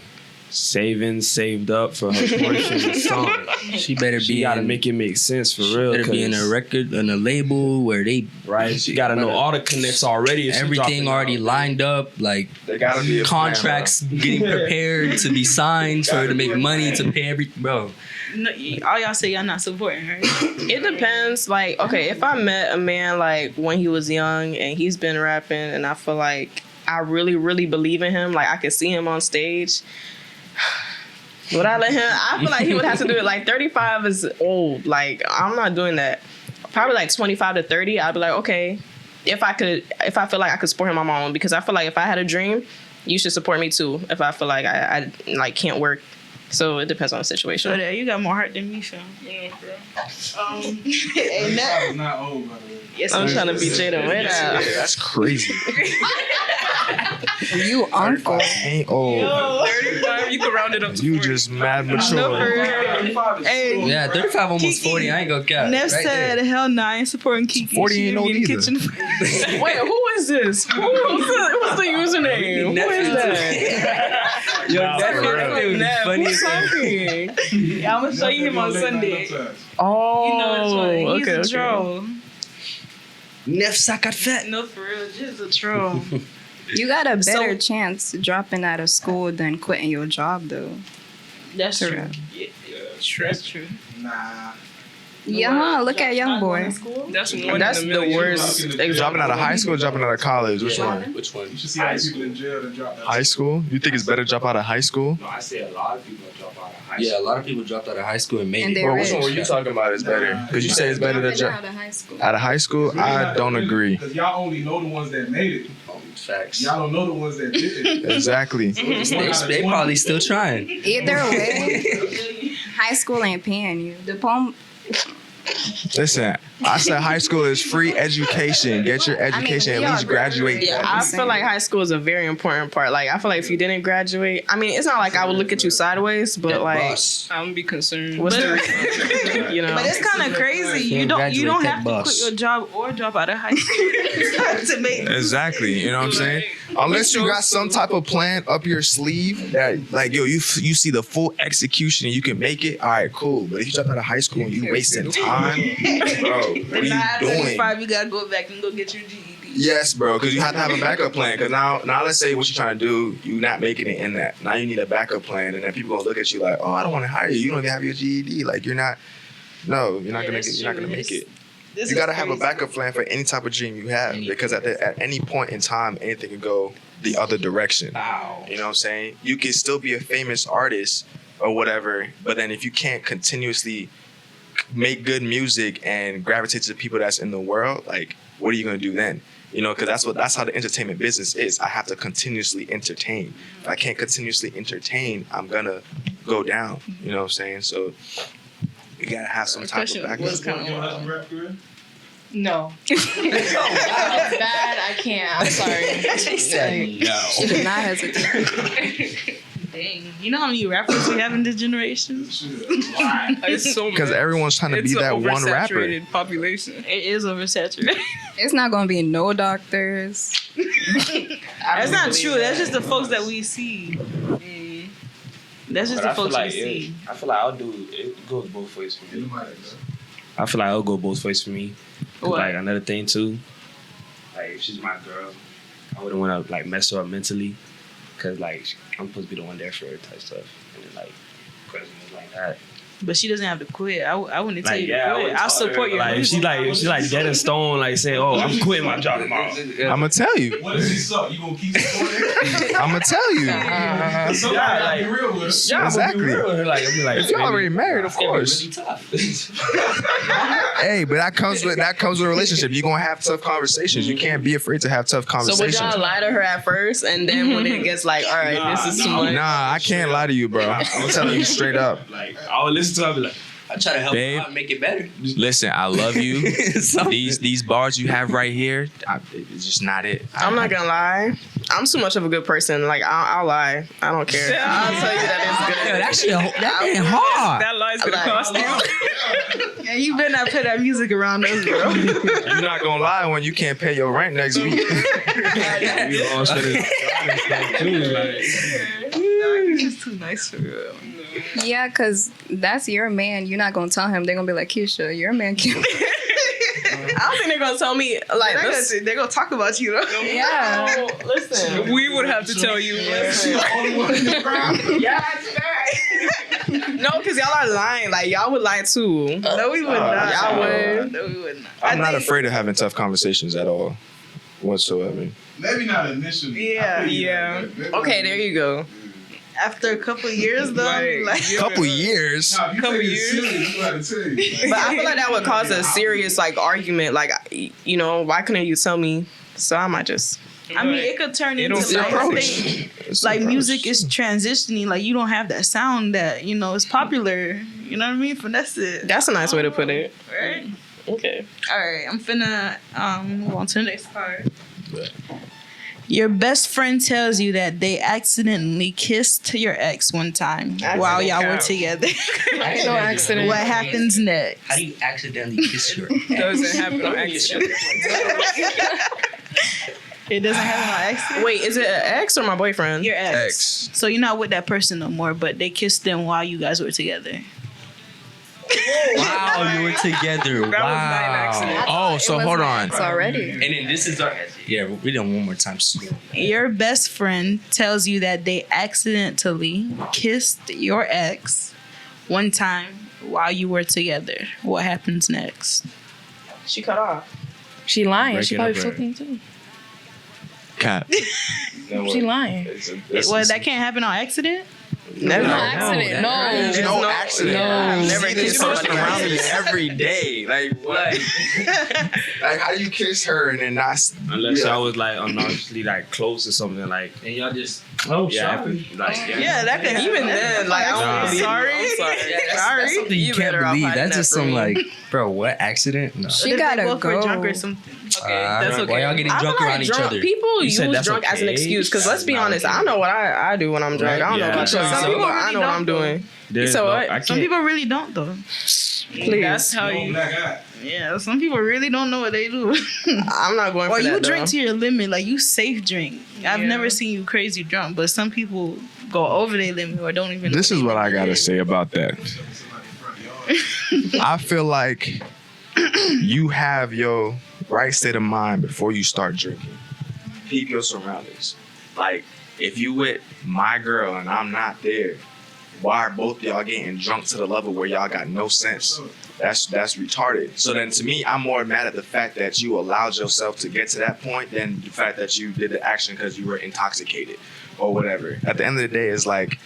savings saved up for her portion or something.
She better
She
be
gotta
in,
make it make sense for
she
real.
better be in a
'cause-
record, in a label where they
right. She gotta know all the connects already. If she
everything
dropping
already
out.
lined up, like
There gotta be a plan,
contracts getting prepared to be signed for her to make money to pay every bro.
No, all y'all say y'all not supporting her.
It depends. Like, okay, if I met a man like when he was young and he's been rapping, and I feel like I really, really believe in him, like I could see him on stage. Would I let him? I feel like he would have to do it. Like 35 is old. Like I'm not doing that. Probably like 25 to 30. I'd be like, okay, if I feel like I could support him on my own, because I feel like if I had a dream, you should support me too. If I feel like I like can't work, so it depends on the situation.
So there, you got more heart than me, Sean.
Yeah, bro.
And that,
I was not old, by the way.
yes,
I'm trying to beat Jada right out.
That's crazy.
You uncle.
Ain't old.
35, you can round it up to
You
40.
just mad
No, for
mature.
real. Hey,
Yeah, 35 almost
Kiki.
40. I ain't gonna cap.
Neff
Right
said,
there.
hell no, I ain't supporting Kiki.
40
She
ain't
gonna
old
be in the
either.
kitchen.
Wait, who is this? What's the username? Who is that?
Yo,
Nah,
that
for
dude
real.
was funny
Who's
as hell.
talking?
Yeah, I'm gonna show you him on Sunday.
Oh,
You know it's funny. He's
okay,
a
okay.
troll.
Neff sakat fat.
No, for real, just a troll.
You got a better
So-
chance dropping out of school than quitting your job, though.
That's true.
Correct.
Yeah, that's true.
Nah.
Yeah, look at young boy.
That's one
That's
in a
the
million.
worst.
Dropping out of high school, or dropping out of college. Which one?
Which one?
You should see how many people in jail that drop that.
High school? You think it's better to drop out of high school?
No, I say a lot of people drop out of high
Yeah, a
school.
lot of people dropped out of high school and made
And
it.
they
Well,
rich.
which one were you talking about is better? Because you say it's better to drop
out of high school.
out of high school. I don't agree.
Because y'all only know the ones that made it.
Facts.
Y'all don't know the ones that didn't.
Exactly.
They probably still trying.
Either way, high school ain't paying you. The poem.
Listen, I said high school is free education. Get your education.
we
At
all
least graduate.
Yeah, I feel like high school is a very important part. Like, I feel like if you didn't graduate, I mean, it's not like I would look at you sideways, but like,
I'm gonna be concerned.
what's the reason? You know,
But it's kind of crazy. You
Can't
don't
graduate
have
that
to
bus.
quit your job or drop out of high school to make.
Exactly. You know what I'm saying? Unless you got some type of plan up your sleeve that, like, yo, you see the full execution and you can make it. All right, cool. But if you drop out of high school and you wasting time, bro, what are you doing?
35, you gotta go back and go get your GED.
Yes, bro, because you have to have a backup plan. Because now let's say what you're trying to do, you're not making it in that. Now you need a backup plan, and then people gonna look at you like, oh, I don't want to hire you. You don't even have your GED. Like you're not. No, you're not gonna.
that's
You're not gonna
true.
make it.
This
You
is
gotta have a
crazy.
backup plan for any type of dream you have, because at any point in time, anything can go the other direction. You know what I'm saying? You can still be a famous artist or whatever, but then if you can't continuously make good music and gravitate to the people that's in the world, like, what are you gonna do then? You know, because that's how the entertainment business is. I have to continuously entertain. If I can't continuously entertain, I'm gonna go down. You know what I'm saying? So you gotta have some type of backup.
was kind
Your
of
husband rap career?
No. Bad, I can't. I'm sorry.
She did not hesitate.
Dang. You know how many rappers we have in this generation?
It's so
Because
much.
everyone's trying to
It's
be
an
that one rapper.
oversaturated population.
It is oversaturated.
It's not gonna be no doctors.
That's not true. That's just the folks that we see. That's just
But
the folks we see.
I feel like I'll do it goes both ways for me. I feel like I'll go both ways for me. 'Cause,
What?
like another thing too, like if she's my girl, I wouldn't want to like mess her up mentally, cause like I'm supposed to be the one there for her type stuff, and then like questions like that.
But she doesn't have to quit. I wouldn't tell
Like
you
yeah,
to
I
quit.
would
I'll support you.
Like if she like dead in stone, like saying, "Oh, I'm quitting my job tomorrow."
I'm gonna tell you.
What if she suck? You gonna keep supporting?
I'm gonna tell you.
Somebody gotta be real with her.
Yeah,
Exactly.
Like I'll be like,
If y'all already married, of course.
Really tough.
Hey, but that comes with a relationship. You're gonna have tough conversations. You can't be afraid to have tough
so would
conversations.
y'all lie to her at first, and then when it gets like, all right, this is too much.
Nah, I can't lie to you, bro. I'm telling you straight up.
Like I would listen to her, and be like,
I try to help
Babe.
you out and make it better.
Listen, I love you.
Something.
These bars you have right here, it's just not it.
I'm not gonna lie. I'm too much of a good person. Like I'll lie. I don't care. I'll tell you that it's good.
Yo, that shit, that ain't hard.
That lie's gonna
Like-
cost you.
And you better not play that music around us, bro.
You're not gonna lie when you can't pay your rent next week.
we all spend it.
He's just too nice for real.
Yeah, because that's your man. You're not going to tell him. They're going to be like, Keisha, your man can't.
I don't think they're gonna tell me like
They're gonna talk about you though.
Yeah.
listen.
We would have to tell you.
No, because y'all are lying. Like y'all would lie too.
No, we would not.
Y'all would.
No, we would not.
I'm not afraid of having tough conversations at all, whatsoever.
Maybe not initially.
Yeah,
Okay, there you go.
After a couple years though, like
Couple years.
Nah, if you take it serious, you gotta tell you.
But I feel like that would cause a serious like argument. Like, you know, why couldn't you tell me? So I might just.
I mean, it could turn into
It's the
like,
approach. It's the
like
approach.
music is transitioning. Like you don't have that sound that is popular. You know what I mean? Finesse it.
That's a nice way to put it.
Right.
Okay.
All right. I'm finna move on to the next card. Your best friend tells you that they accidentally kissed your ex one time while y'all were together.
No accident.
What happens next?
How do you accidentally kiss your ex?
doesn't happen on accident.
It doesn't happen on accident.
Wait, is it an ex or my boyfriend?
Your ex.
Ex.
So you're not with that person no more, but they kissed them while you guys were together.
Wow, you were together.
That was not an
Wow.
accident.
Oh, so hold on.
It's already.
And then this is our read it one more time.
Your best friend tells you that they accidentally kissed your ex one time while you were together. What happens next?
She cut off.
She lying. She
Breaking
probably
up,
fucking too.
Cat.
She lying.
Well, that can't happen on accident.
Never.
No accident. No.
There's no accident.
No.
I've
Never
seen this
kissed
person
somebody
around me
else.
every day. Like what? Like how do you kiss her and then not?
Unless y'all was like unobviously like close or something like.
And y'all just
Like
Yeah, that could
Even then, like, I'm sorry.
Sorry.
that's something you can't
better off
believe.
hiding
That's
that
just
from
some
me.
like, bro, what accident? No.
She
If they
gotta
both were
go.
drunk or something.
That's okay.
Why y'all getting
I feel
drunk around
like
each
drunk
other?
people
You said
use
that's
drunk as an
okay?
excuse. Because let's be
That's not
honest,
okay.
I know what I do when I'm drunk. I don't know
Yeah.
about you.
Some
Some
people
people, I
really
know what I'm
don't,
doing.
There's
So
no,
what?
I
Some
can't.
people really don't though.
Please.
That's how you.
Black eye.
Yeah, some people really don't know what they do.
I'm not going
Or
for that.
you drink
though.
to your limit, like you safe drink. I've
Yeah.
never seen you crazy drunk, but some people go over their limit or don't even.
This
know
is
their
what I
limit
gotta
is.
say about that. I feel like you have your right state of mind before you start drinking. Peep your surroundings. Like, if you with my girl and I'm not there, why are both y'all getting drunk to the level where y'all got no sense? That's retarded. So then to me, I'm more mad at the fact that you allowed yourself to get to that point than the fact that you did the action because you were intoxicated or whatever. At the end of the day, it's like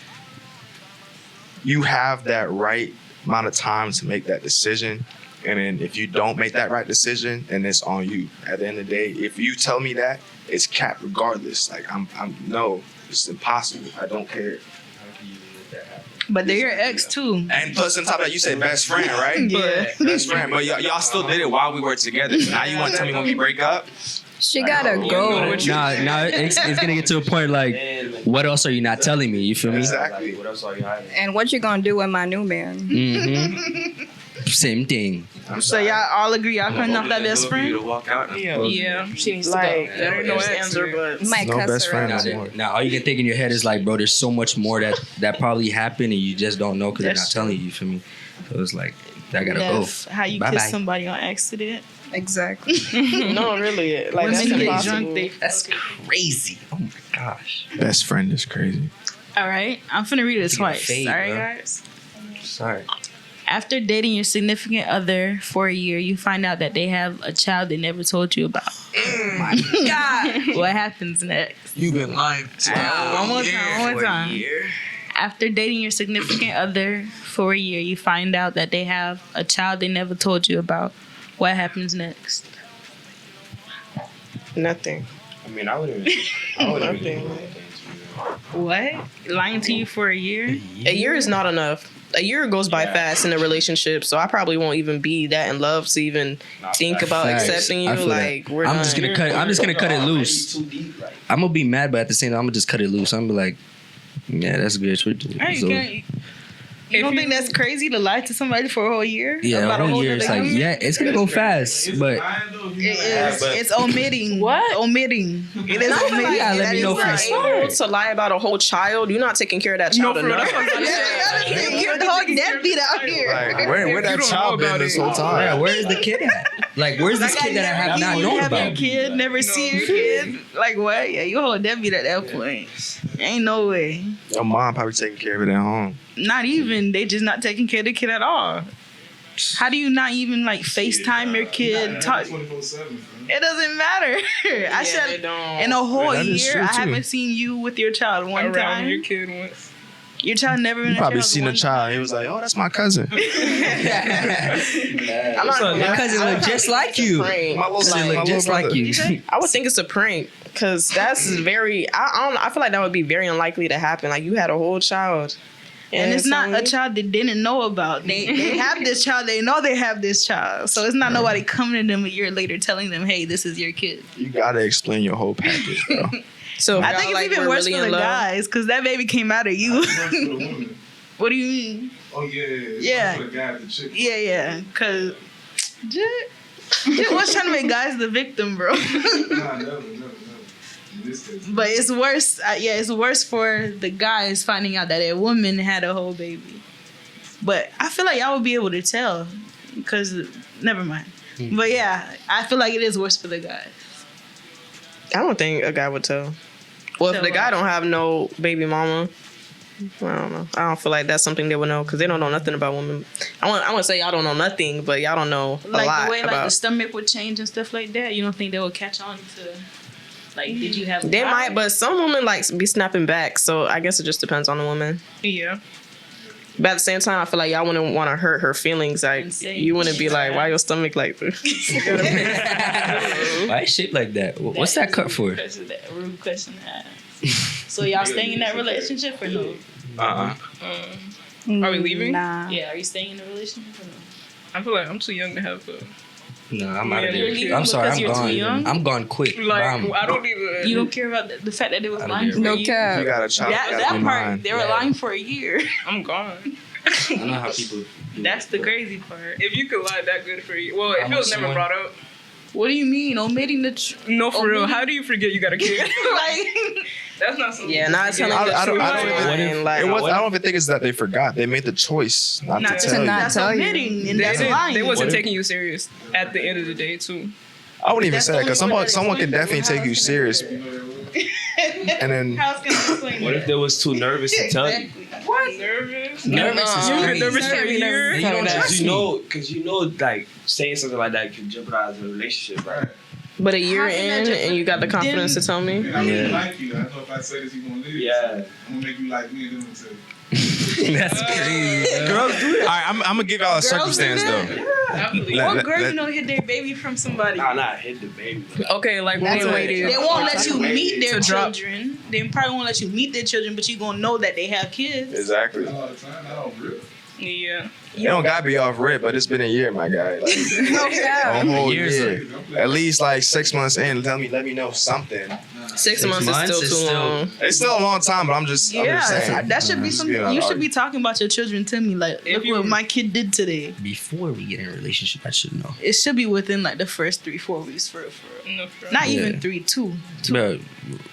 you have that right amount of time to make that decision. And then if you don't make that right decision, then it's on you. At the end of the day, if you tell me that, it's cap regardless. Like no, it's impossible. I don't care.
But they're your ex too.
And plus, on top of that, you said best friend, right?
Yeah.
Best friend. But y'all still did it while we were together. So now you want to tell me when we break up?
She gotta go.
Nah, it's gonna get to a point like, what else are you not telling me? You feel me?
Exactly.
What else are you hiding?
And what you gonna do with my new man?
Mm-hmm. Same thing.
So y'all all agree y'all cutting off that best friend?
Yeah, she needs
Like,
to go.
there ain't no answer, but
Might
No
cuss
best
her
friend
out.
no more.
Now, all you can think in your head is like, bro, there's so much more that probably happened and you just don't know because they're not
That's
telling you. You feel me? So it's like, I gotta
That's how you
Bye-bye.
kiss somebody on accident.
Exactly.
no, really. Like,
Women
that's
get
impossible.
drunk, they
That's crazy. Oh my gosh.
Best friend is crazy.
All right, I'm finna read it
Taking a
twice.
fade,
All right,
bro.
guys.
Sorry.
After dating your significant other for a year, you find out that they have a child they never told you about.
My God.
What happens next?
You've been lying to
One more time. After dating your significant other for a year, you find out that they have a child they never told you about. What happens next?
Nothing.
I mean, I wouldn't even.
What? Lying to you for a year?
A year is not enough. A year goes by fast in a relationship, so I probably won't even be that in love to even think about
Facts.
accepting
I
you.
feel that.
Like, we're
I'm
done.
just gonna cut it loose. I'm gonna be mad, but at the same time, I'm gonna just cut it loose. I'm gonna be like, yeah, that's good.
Hey,
So,
you You don't think that's crazy to lie to somebody for a whole year?
Yeah,
About
a whole year.
other
It's like,
human?
yeah, it's gonna go fast, but
It's omitting.
What?
Omitting. It is
I feel
omitting.
like
Yeah, let
That
me
is
know
if
from
right.
the
you're able to lie about a whole child, you're not taking care of that child
for real,
enough.
that's what I'm saying.
You're the whole deadbeat out here.
Like, where that
don't
child
know
been
about
this
it.
whole time?
yeah, where is the kid at? Like, where's this kid that I have not known
have your
about?
kid, never see your kid. Like what? Yeah, you a whole deadbeat at that point. Ain't no way.
Your mom probably taking care of it at home.
Not even. They just not taking care of the kid at all. How do you not even like FaceTime your kid? Talk?
24/7.
It doesn't matter. I
they
said
don't.
in a whole
That is
year,
true,
I
too.
haven't seen you with your child one
Around
time.
your kid once.
Your child never been
You
a
probably
child
seen a
one
child. He was like, "Oh, that's my cousin."
I'm not gonna
Your
lie,
cousin
I
look
would
just
think
like
it's a
you.
prank.
My little
Cousin
my
look
little
just like
brother.
you.
I would think it's a prank because that's very. I don't. I feel like that would be very unlikely to happen. Like you had a whole child,
And it's not a
someone-
child they didn't know about. They have this child. They know they have this child. So it's not nobody coming to them a year later telling them, "Hey, this is your kid."
You gotta explain your whole package, bro.
So if
I
y'all,
think it's
like,
even
were
worse
really
for
in
the
love-
guys because that baby came out of you.
woman.
What do you mean?
Oh yeah.
Yeah.
For the guy, the chick.
Yeah. Because what's trying to make guys the victim, bro?
Nah, never. In this case.
But it's worse. It's worse for the guys finding out that a woman had a whole baby. But I feel like y'all would be able to tell because never mind. But yeah, I feel like it is worse for the guys.
I don't think a guy would tell. Well, if
Tell
the guy
what?
don't have no baby mama, I don't know. I don't feel like that's something they would know because they don't know nothing about women. I want to say y'all don't know nothing, but y'all don't know a
Like
lot
the way like
about.
the stomach would change and stuff like that. You don't think they would catch on to like did you have? a
They
child?
might, but some women like be snapping back. So I guess it just depends on the woman.
Yeah.
But at the same time, I feel like y'all wouldn't want to hurt her feelings. Like
Insane.
you wouldn't be like, "Why your stomach like this?"
Why is shaped like that? What's that cut for?
Rude question to ask. So y'all staying in that relationship or no?
Uh-uh.
Are we leaving?
Nah.
Yeah, are you staying in a relationship or no?
I feel like I'm too young to have a.
No, I'm out of
You're leaving
there. I'm sorry,
because
I'm
you're too
gone.
young?
I'm gone quick.
Like,
Bam.
I don't even.
You don't care about the fact that they was
I don't
lying
care.
for
No
a year?
cap.
You got a child.
That
you gotta be
part,
mine.
they were
Yeah.
lying for a year.
I'm gone.
I know how people. do
That's
it.
the crazy part.
If you could lie that good for you, well, if
I'm
it was
a
never
son.
brought up.
What do you mean omitting the?
No, for real.
Omitting-
How do you forget you got a kid?
like,
That's not something.
Yeah, not telling
I
the
don't
truth.
even.
and, like,
I don't even think it's that they forgot. They made the choice not
not
to
to
tell you.
not
that's
tell you.
omitting and
They,
that's
didn't-
lying.
they wasn't
What if-
taking you serious at the end of the day, too.
I wouldn't even
That's
say
the
that because
only way
someone
that
can
explains
definitely
it.
take you serious, and then
How's gonna explain
What
that?
if they was too nervous to tell you?
What?
Nervous?
Nervous is
You've been
crazy.
nervous for a
Nervous.
year?
You don't trust me.
Because you know, like saying something like that can jeopardize the relationship, right?
But a year
How can that
in,
just-
and you got the confidence to tell me.
I really
Yeah.
like you. I know if I say this, you gonna leave.
Yeah.
I'm gonna make you like me, and then I'm gonna say.
That's crazy. Bro.
girls do that. All right, I'm gonna give y'all a circumstance though.
I believe
Let-
What
let-
girl
let-
you know hid their baby from somebody?
Nah, not hit the baby. But
Okay, like
That's
when-
way
They won't let you meet their
To drop-
children. They probably won't let you meet their children, but you gonna know that they have kids.
Exactly.
All the time. I don't really.
Yeah.
You don't gotta be off rip, but it's been a year, my guy. Like,
No
a
cap.
whole
Years
year. At least like 6 months in. Let me know something.
6 months is still too long.
It's still a long time, but I'm just saying.
that should be
Just
something.
being an
You should
argument.
be talking about your children to me. Like,
If
look
you-
what my kid did today.
Before we get in a relationship, I should know.
It should be within like the first 3-4 weeks for
No, for real.
not
Yeah.
even 3, 2.
Bro,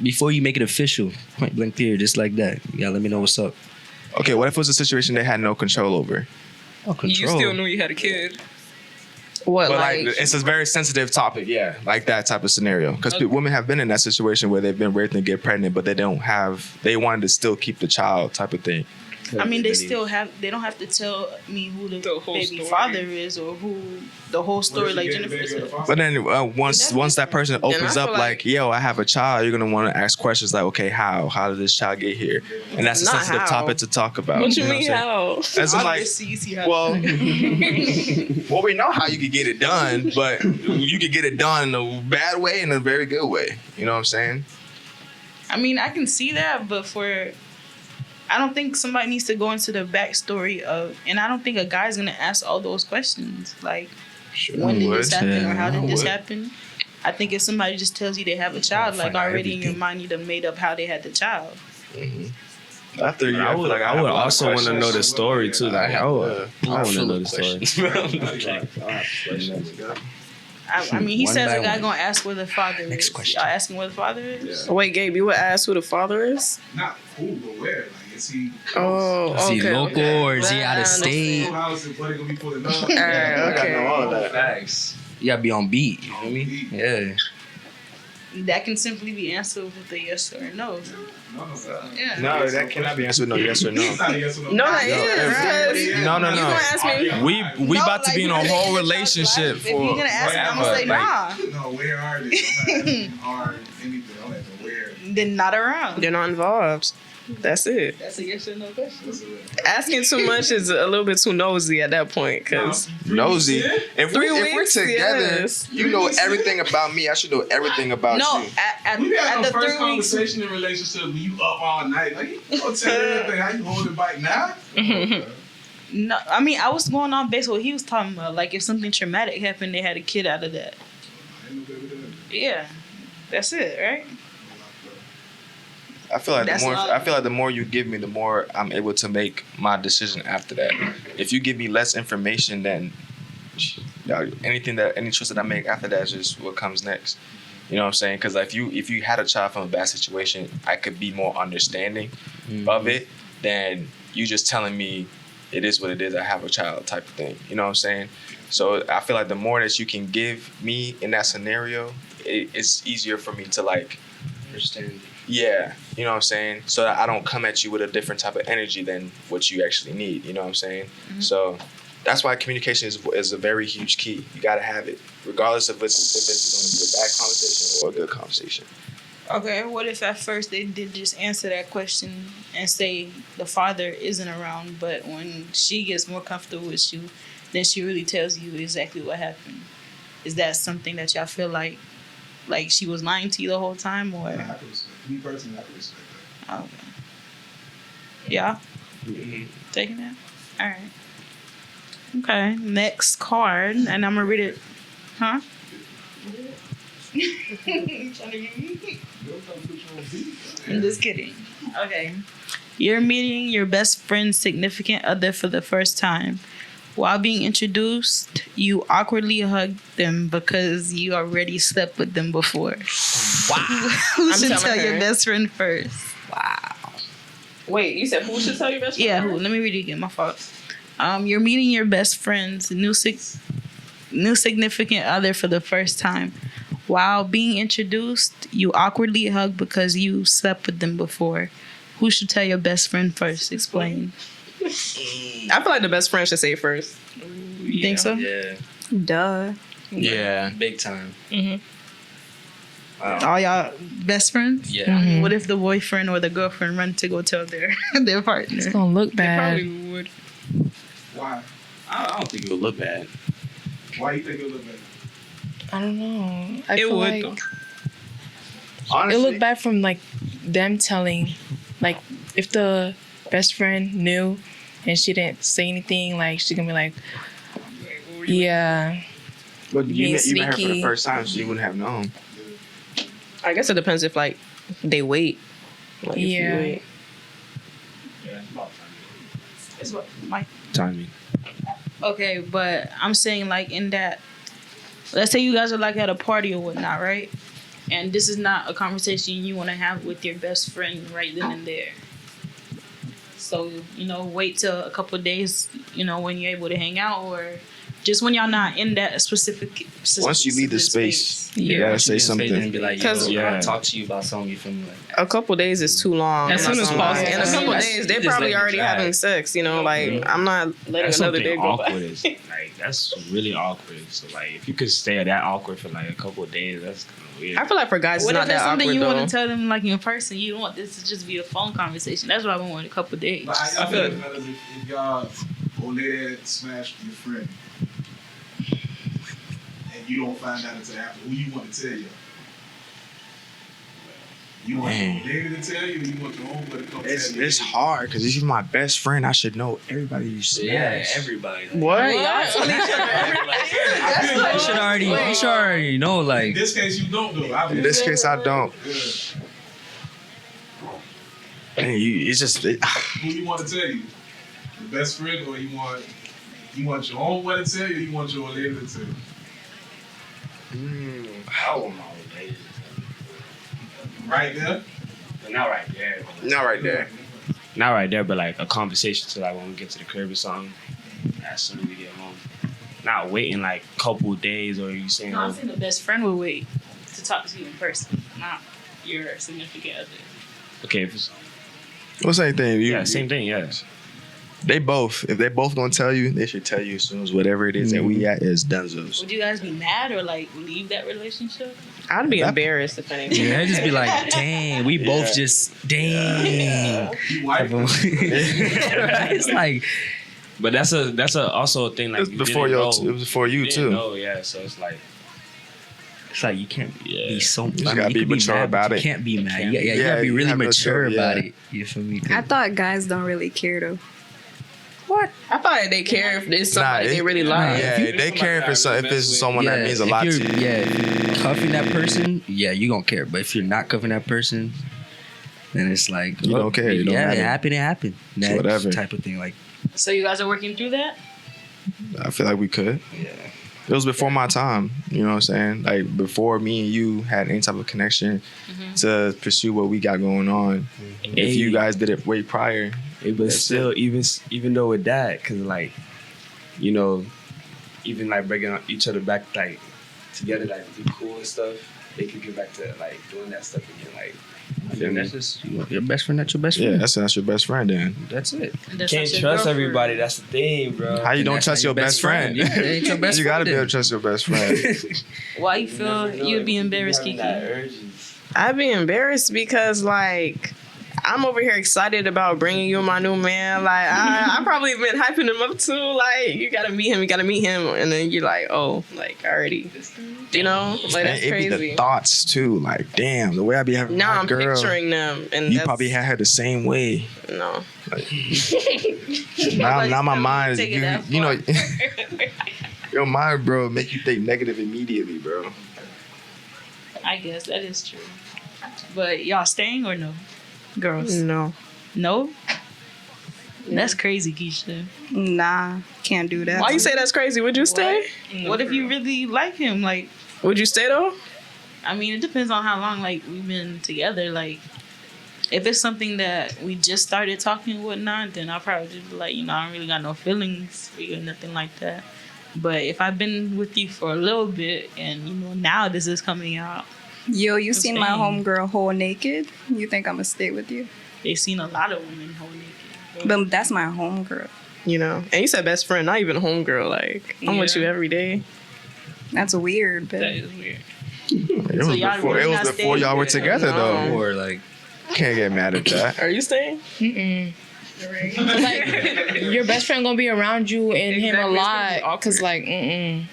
before you make it official, point blank period, just like that. You gotta let me know what's up.
Okay, what if it was a situation they had no control over?
Oh,
You
control.
still knew you had a kid.
What,
But
like,
like, it's a very sensitive topic, yeah, like that type of scenario. Because women have been in that situation where they've been raped and get pregnant, but they wanted to still keep the child, type of thing.
I mean, they don't have to tell me who the
The whole
baby
story.
father is or who the whole story, like Jennifer said.
But then once that person opens
I
up,
feel
like, yo, I have a child, you're gonna want to ask questions like, okay, how did this child get here? And that's a
Not
sensitive
how.
topic to talk about.
what you
know
mean
what I'm
how?
saying? It's just like,
Obviously, you see how
well, well, we know how you could get it done, but you could get it done in a bad way and a very good way. You know what I'm saying?
I mean, I can see that, but I don't think somebody needs to go into the backstory of, and I don't think a guy's gonna ask all those questions. Like, when did this happen or how did this happen? I think if somebody just tells you they have a child, like already in your mind, you done made up how they had the child.
After you,
I would
have a lot of
also want to
questions.
know the story too. Like, I want to know the story.
I mean, he
One
says
by
a guy
one.
gonna ask where the father
Next
is.
question.
Y'all asking where the father is?
Wait, Gabe, you would ask who the father is?
Not who, but where. Like, is he
Oh,
Is he
okay.
local or is he out of
I
state?
full house and what he gonna be pulling up?
All right, okay.
all of that.
Facts. You gotta be on beat. You feel me? Yeah.
That can simply be answered with a yes or a no. Yeah.
No, that cannot be answered with no yes or no.
It's not a yes or no.
No, that
No,
is.
Yeah.
No, no,
You
no.
gonna ask me?
We
No,
about to
like,
be in
you
a
gonna
whole
live your
relationship
child's life. If you're
for
gonna ask me, I'm gonna say
forever.
nah.
No, where are they? Or anything. I'm like, where?
Then not around.
They're not involved. That's it.
That's a yes or no question.
Asking too much is a little bit too nosy at that point, because
Nosy. If
3
we're
weeks,
together,
yes.
you know everything about me. I should know everything about
No,
you.
at
We had
the
the first
3 weeks.
conversation in relationship when you up all night. Like, you gonna tell me everything. How you holding bike now?
No, I mean I was going on based on what he was talking about. Like if something traumatic happened, they had a kid out of that. Yeah, that's it, right?
I feel like
That's
the more
not-
I feel like the more you give me, the more I'm able to make my decision after that. If you give me less information, then any choice that I make after that is just what comes next. You know what I'm saying? Because if you had a child from a bad situation, I could be more understanding of it than you just telling me it is what it is. I have a child type of thing. You know what I'm saying? So I feel like the more that you can give me in that scenario, it's easier for me to like
Understand.
yeah, you know what I'm saying? So that I don't come at you with a different type of energy than what you actually need, you know what I'm saying?
Mm-hmm.
So that's why communication is a very huge key. You gotta have it, regardless of if it's gonna be a bad conversation or a good conversation.
Okay, what if at first they did just answer that question and say the father isn't around, but when she gets more comfortable with you, then she really tells you exactly what happened? Is that something that y'all feel like she was lying to you the whole time, or?
I can respect. Me personally, I can respect that.
Okay. Yeah. Taking that. All right. Okay. Next card, and I'm gonna read it. Huh? I'm just kidding. Okay. You're meeting your best friend's significant other for the first time. While being introduced, you awkwardly hug them because you already slept with them before. Wow. Who
I'm
should
telling
tell your
her.
best friend first?
Wait, you said who should tell your best friend?
Yeah, let me read it again. My fault. You're meeting your best friend's new significant other for the first time. While being introduced, you awkwardly hug because you slept with them before. Who should tell your best friend first? Explain.
I feel like the best friend should say it first.
You think so?
Yeah.
Duh.
Yeah.
Big time.
All y'all best friends?
Yeah.
What if the boyfriend or the girlfriend run to go tell their partner?
It's gonna look bad.
Probably would.
Why?
I don't think it would look bad.
Why you think it look better?
I don't know. I
It
feel
would,
like
though.
Honestly,
it looked bad from like them telling, like if the best friend knew and she didn't say anything, like she gonna be like, yeah,
but you
being
met her for the
sneaky.
first time, so you wouldn't have known.
I guess it depends if like they wait. Like, if you
Yeah.
wait.
It's what my
Timing.
Okay, but I'm saying like in that, let's say you guys are like at a party or whatnot, right? And this is not a conversation you want to have with your best friend right then and there. So, wait till a couple of days, when you're able to hang out, or just when y'all not in that specific
Once you leave the space, you
Yeah.
gotta say
And
something.
be like,
Cause-
yo, I
Yeah.
want to talk to you about something. You feel me? Like,
A couple days is too long.
As
I'm
soon
not
as
gonna lie.
possible.
In a couple
Yeah.
days, they're
Just
probably
let it
already
drag.
having sex. Like I'm not letting
That's
another
something
day go
awkward.
by.
Is like that's really awkward. So like if you could stay that awkward for like a couple of days, that's kind of weird.
I feel like for guys, it's
What
not
if it's
that
something
awkward
you
though.
want to tell them like in person? You don't want this to just be a phone conversation. That's why I want a couple of days.
But I
feel
feel
like-
like fellas, if y'all old lady had smashed your friend and you don't find out until after, who you want to tell you? You want
Man.
your lady to tell you, or you want your homeboy to come tell you?
It's hard because if you're my best friend, I should know everybody you smash.
yeah, everybody. Like,
What? Y'all
You should already know.
In
Like,
this case, you don't know.
In this case, I don't.
Good.
It's just
Who you want to tell you? The best friend, or you want your own one to tell you, or you want your lady to tell you?
I want my own lady.
Right there.
But not right there.
not right there.
Not right there, but like a conversation to like when we get to the crib or something. As soon as we get home. Not waiting like a couple days or you saying,
No, I'm saying the best friend would wait to talk to you in person, not your significant other.
okay, if it's,
Well, same thing.
yeah, same thing, yeah.
If they both gonna tell you, they should tell you as soon as whatever it is that we at is donezo.
Would you guys be mad or like leave that relationship?
I'd be embarrassed if anything.
Yeah, I'd just be like, dang, we both just dang.
You wife.
It's like,
But that's a also a thing like
It was
you
before
didn't
you.
know.
It was before you
didn't
too.
know, yeah. So it's like
you can't be so.
just gotta be
you can
mature
mad,
about
but
it.
You can't be mad.
can't
You
be-
gotta be
you
really
have
mature
mature,
about
yeah.
it. You feel me?
I thought guys don't really care though.
I thought like they care if there's somebody they really like.
Yeah, they care if it's someone that means a
if
lot to
you're-
you.
Yeah, if you're cuffing that person, yeah, you gonna care. But if you're not cuffing that person, then it's like
You don't care, it don't
Yeah,
matter.
it happened. That
Whatever.
type of thing. Like,
So you guys are working through that?
I feel like we could.
yeah.
It was before my time. You know what I'm saying? Like before me and you had any type of connection to pursue what we got going on. If you guys did it way prior,
but
That's
still, even though with that, because like, you know, even like bringing each other back like together, like to be cool and stuff, they could get back to like doing that stuff again. Like,
Yeah, that's just your best friend. That's your best friend.
yeah, that's your best friend. Then
That's it.
That's
can't
not your
trust
girlfriend.
everybody. That's the thing, bro.
how you don't
That's
trust
not
your best friend?
Yeah, they ain't your best
You gotta
friend
be able
then.
to trust your best friend.
Why you feel you'd be embarrassed, Kiki?
I'd be embarrassed because like I'm over here excited about bringing you my new man. Like I probably been hyping him up too. Like you gotta meet him, and then you're like, oh, like already, you know, like that's
It be the
crazy.
thoughts too. Like, damn, the way I be having
Now
my
I'm
girl.
picturing them, and
You
that's,
probably had her the same way.
no.
Now my mind is
Take it that
you know your mind, bro, make you think negative immediately, bro.
I guess that is true. But y'all staying or no? Girls.
No.
No? That's crazy, Keisha.
Nah, can't do that.
Why you say that's crazy? Would you stay?
What if you really like him? Like,
Would you stay though?
I mean, it depends on how long like we've been together. Like, if it's something that we just started talking and whatnot, then I'll probably just be like, I don't really got no feelings for you or nothing like that. But if I've been with you for a little bit and now this is coming out,
Yo, you seen my
Staying.
homegirl whole naked? You think I'm gonna stay with you?
they've seen a lot of women whole naked.
But that's my homegirl.
You know, and you said best friend, not even homegirl. Like I'm with
Yeah.
you every day.
That's weird,
That
but
is weird.
It was
y'all
before,
really
it
not
was before
staying
y'all were
together?
together though.
Or like,
Can't get mad at that.
Are you staying?
Like your best friend gonna be around you and him a
Exactly.
lot, cause like,
I mean,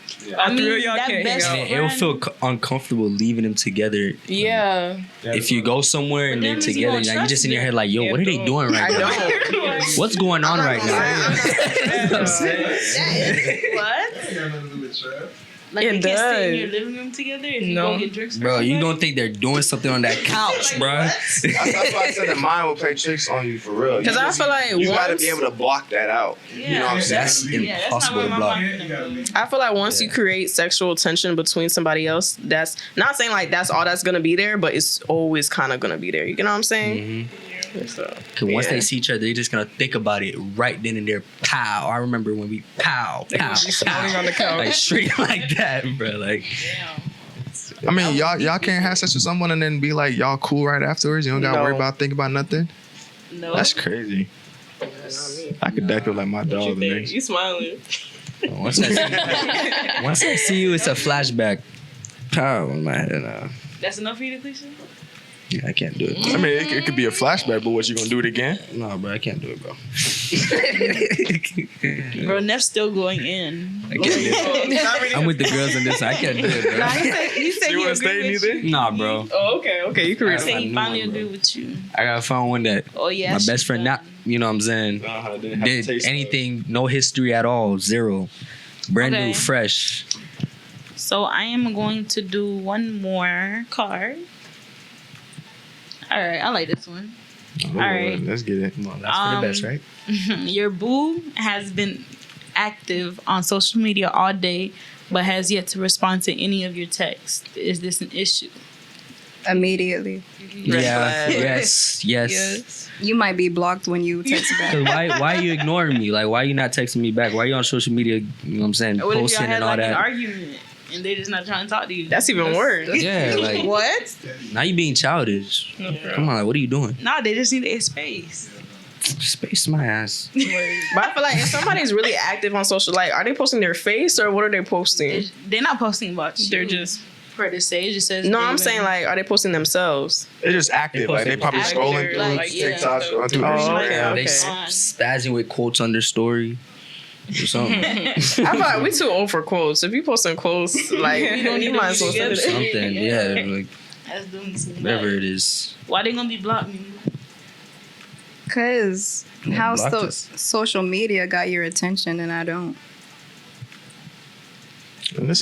three of y'all
that
can't hang
best
out.
and it will feel uncomfortable leaving them together.
yeah.
If you go somewhere and
But
they're
then is he
together,
gonna
now you
trust
just in your
them?
head like, yo, what are they doing right now? What's going on right now?
What?
Ain't got nothing to do with Trav.
Like
It
they can't stay in
does.
your living room together if you
No.
go get drinks.
Bro, you gonna think they're doing something on that couch, bro.
That's why I said the mind will play tricks on you for real.
Because I feel like
you gotta
once
be able to block that out. You know what I'm saying?
That's
Yeah, that's not
impossible
where
to
my
block.
mind-
Yeah, you gotta be.
I feel like once you create sexual tension between somebody else, that's not saying like that's all that's gonna be there, but it's always kind of gonna be there. You know what I'm saying? So,
Cause once
yeah.
they see each other, they're just gonna think about it right then and there. Pow! I remember when we pow,
They
pow,
gonna be smiling
pow.
on the couch.
Like straight like that, bro. Like,
I mean, y'all can't have sex with someone and then be like y'all cool right afterwards. You don't gotta
No.
worry about thinking about nothing.
No.
That's crazy. I could definitely like my dog. The next.
You smiling?
once I see you, it's a flashback. Pow in my head.
That's enough for you to Keisha?
Yeah, I can't do it.
I mean, it could be a flashback, but what you gonna do it again?
No, bro, I can't do it, bro.
Bro, Neff's still going in.
I can't do it. I'm with the girls on this. I can't do it, bro.
He said
You
he
wanna stay
agreed with
neither?
you.
Nah, bro.
Oh, okay. You can
He
read
said he
I
finally
knew it, bro.
agreed with you.
I gotta find one that
Oh yeah.
my
she's
best friend,
done.
not, you know what I'm saying,
Didn't have to
did
taste
anything, no history at all, zero. Brand
Okay.
new, fresh.
So I am going to do one more card. All right, I like this one.
All
right.
Let's get it.
Come on, that's for the best, right?
Your boo has been active on social media all day, but has yet to respond to any of your texts. Is this an issue?
Immediately.
Yeah.
flag.
Yes.
You might be blocked when you text back.
Cause why are you ignoring me? Like, why are you not texting me back? Why are you on social media? You know what I'm saying?
What if y'all
Posting
had
and all
like an
that.
argument and they just not trying to talk to you?
That's even worse.
Yeah, like
What?
now you being childish. Come on, like, what are you doing?
No, they just need their space.
Space my ass.
But I feel like if somebody's really active on social, like, are they posting their face or what are they posting?
They're not posting about you.
They're just
per the say. It just says.
No,
they've
I'm
been-
saying like, are they posting themselves?
They're just active. Like they probably
Active,
scrolling through
like, yeah.
TikTok, scrolling through
Oh,
Instagram.
okay.
They spazzing with quotes on their story or something.
I feel like we too old for quotes. If you posting quotes, like, you might as well send it.
Something, yeah, like
That's doing too much.
whatever it is.
Why they gonna be blocking me?
Because
Yeah,
how
blocked us.
social media got your attention and I don't.
In this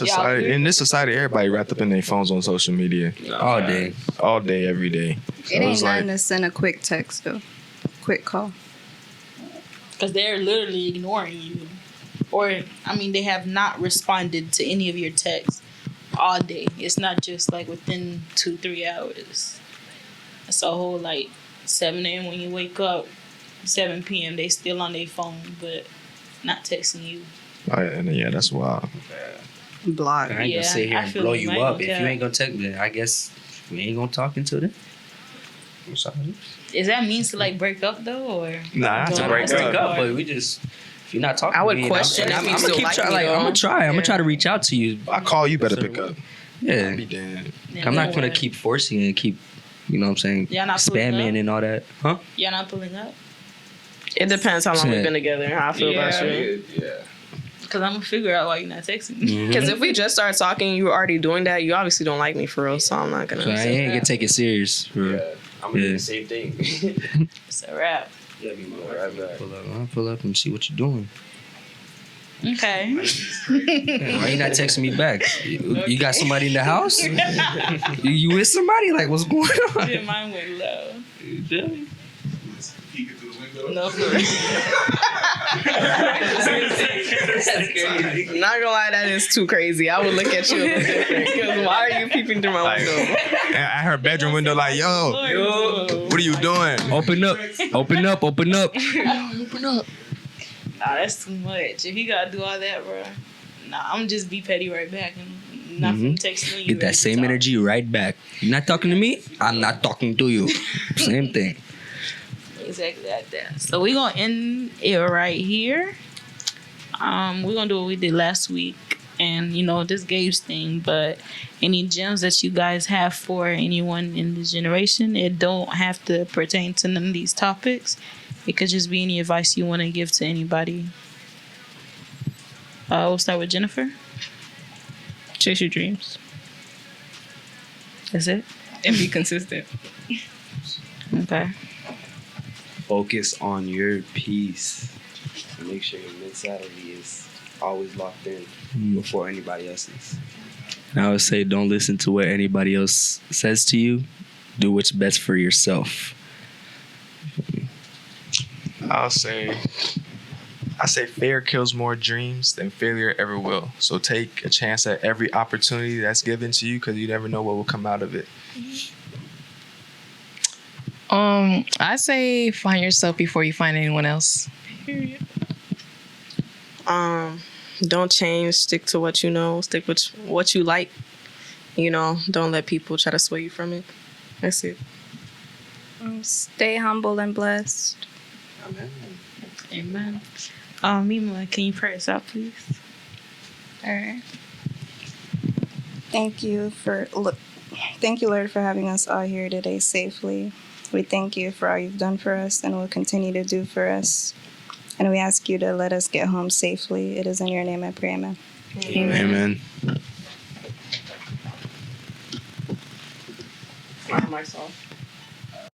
society, everybody wrapped up in their phones on social media
All day.
all day, every day. So
It ain't
it's
nothing
like
to send a quick text though. Quick call.
Because they're literally ignoring you. Or, I mean, they have not responded to any of your texts all day. It's not just like within 2-3 hours. It's a whole like 7 a.m. when you wake up, 7 p.m. they still on their phone, but not texting you.
oh, yeah, that's wild.
Block.
I ain't
Yeah,
gonna sit here
I
and
feel
blow
you,
you
Mike,
up. If
okay.
you ain't gonna text me, I guess we ain't gonna talk until then. I'm sorry.
Is that means to like break up though, or
Nah, that's a
No,
break
that's
up.
a break
but we just if you're not talking,
I would
to me,
question if you
I'm
still
gonna keep
like
trying.
me,
Like,
though.
I'm gonna try. I'm
Yeah.
gonna try to reach out to you.
I call you, better pick up.
Yeah,
I'll be damned.
I'm not gonna keep forcing it and keep, you know what I'm saying,
Y'all not pulling
spamming
up?
and all that. Huh?
y'all not pulling up?
It depends how long
Yeah.
we've been together and how I feel about you.
Yeah.
Because I'm gonna figure out why you're not texting me.
Mhm.
Because if we just start talking, you're already doing that. You obviously don't like me for real, so I'm not gonna.
So I ain't gonna take it serious. For real.
Yeah. I'm gonna do
Yeah.
the same thing.
It's a wrap.
Yeah, be right back.
I'll pull up and see what you're doing.
Okay.
Yeah, why you not texting me back? You got somebody in the house? you with somebody? Like, what's going on?
Yeah, mine went low.
You feel me?
Peeking through the window.
No, for real.
Not gonna lie, that is too crazy. I would look at you a little different. Because why are you peeping through my window?
At her bedroom window, like, yo, what are you doing?
Open up. Open up. Open up.
Nah, that's too much. If you gotta do all that, bro, nah, I'm just be petty right back and not from texting you.
Get that same energy right back. You're not talking to me? I'm not talking to you. Same thing.
Exactly like that. So we're gonna end it right here. We're gonna do what we did last week, and this Gabe's thing. But any gems that you guys have for anyone in this generation, it don't have to pertain to none of these topics. It could just be any advice you want to give to anybody. We'll start with Jennifer.
chase your dreams
That's it.
and be consistent.
Okay.
Focus on your peace. Make sure your mentality is always locked in before anybody else's.
I would say don't listen to what anybody else says to you. Do what's best for yourself.
I say fear kills more dreams than failure ever will. So take a chance at every opportunity that's given to you because you never know what will come out of it.
I say find yourself before you find anyone else.
Don't change. Stick to what you know. Stick with what you like. Don't let people try to sway you from it. That's it.
Stay humble and blessed.
Amen. Mima, can you pray us out, please?
All right. Thank you, Lord, for having us all here today safely. We thank you for all you've done for us and will continue to do for us. And we ask you to let us get home safely. It is in your name I pray, amen.
Amen.
My mic's off.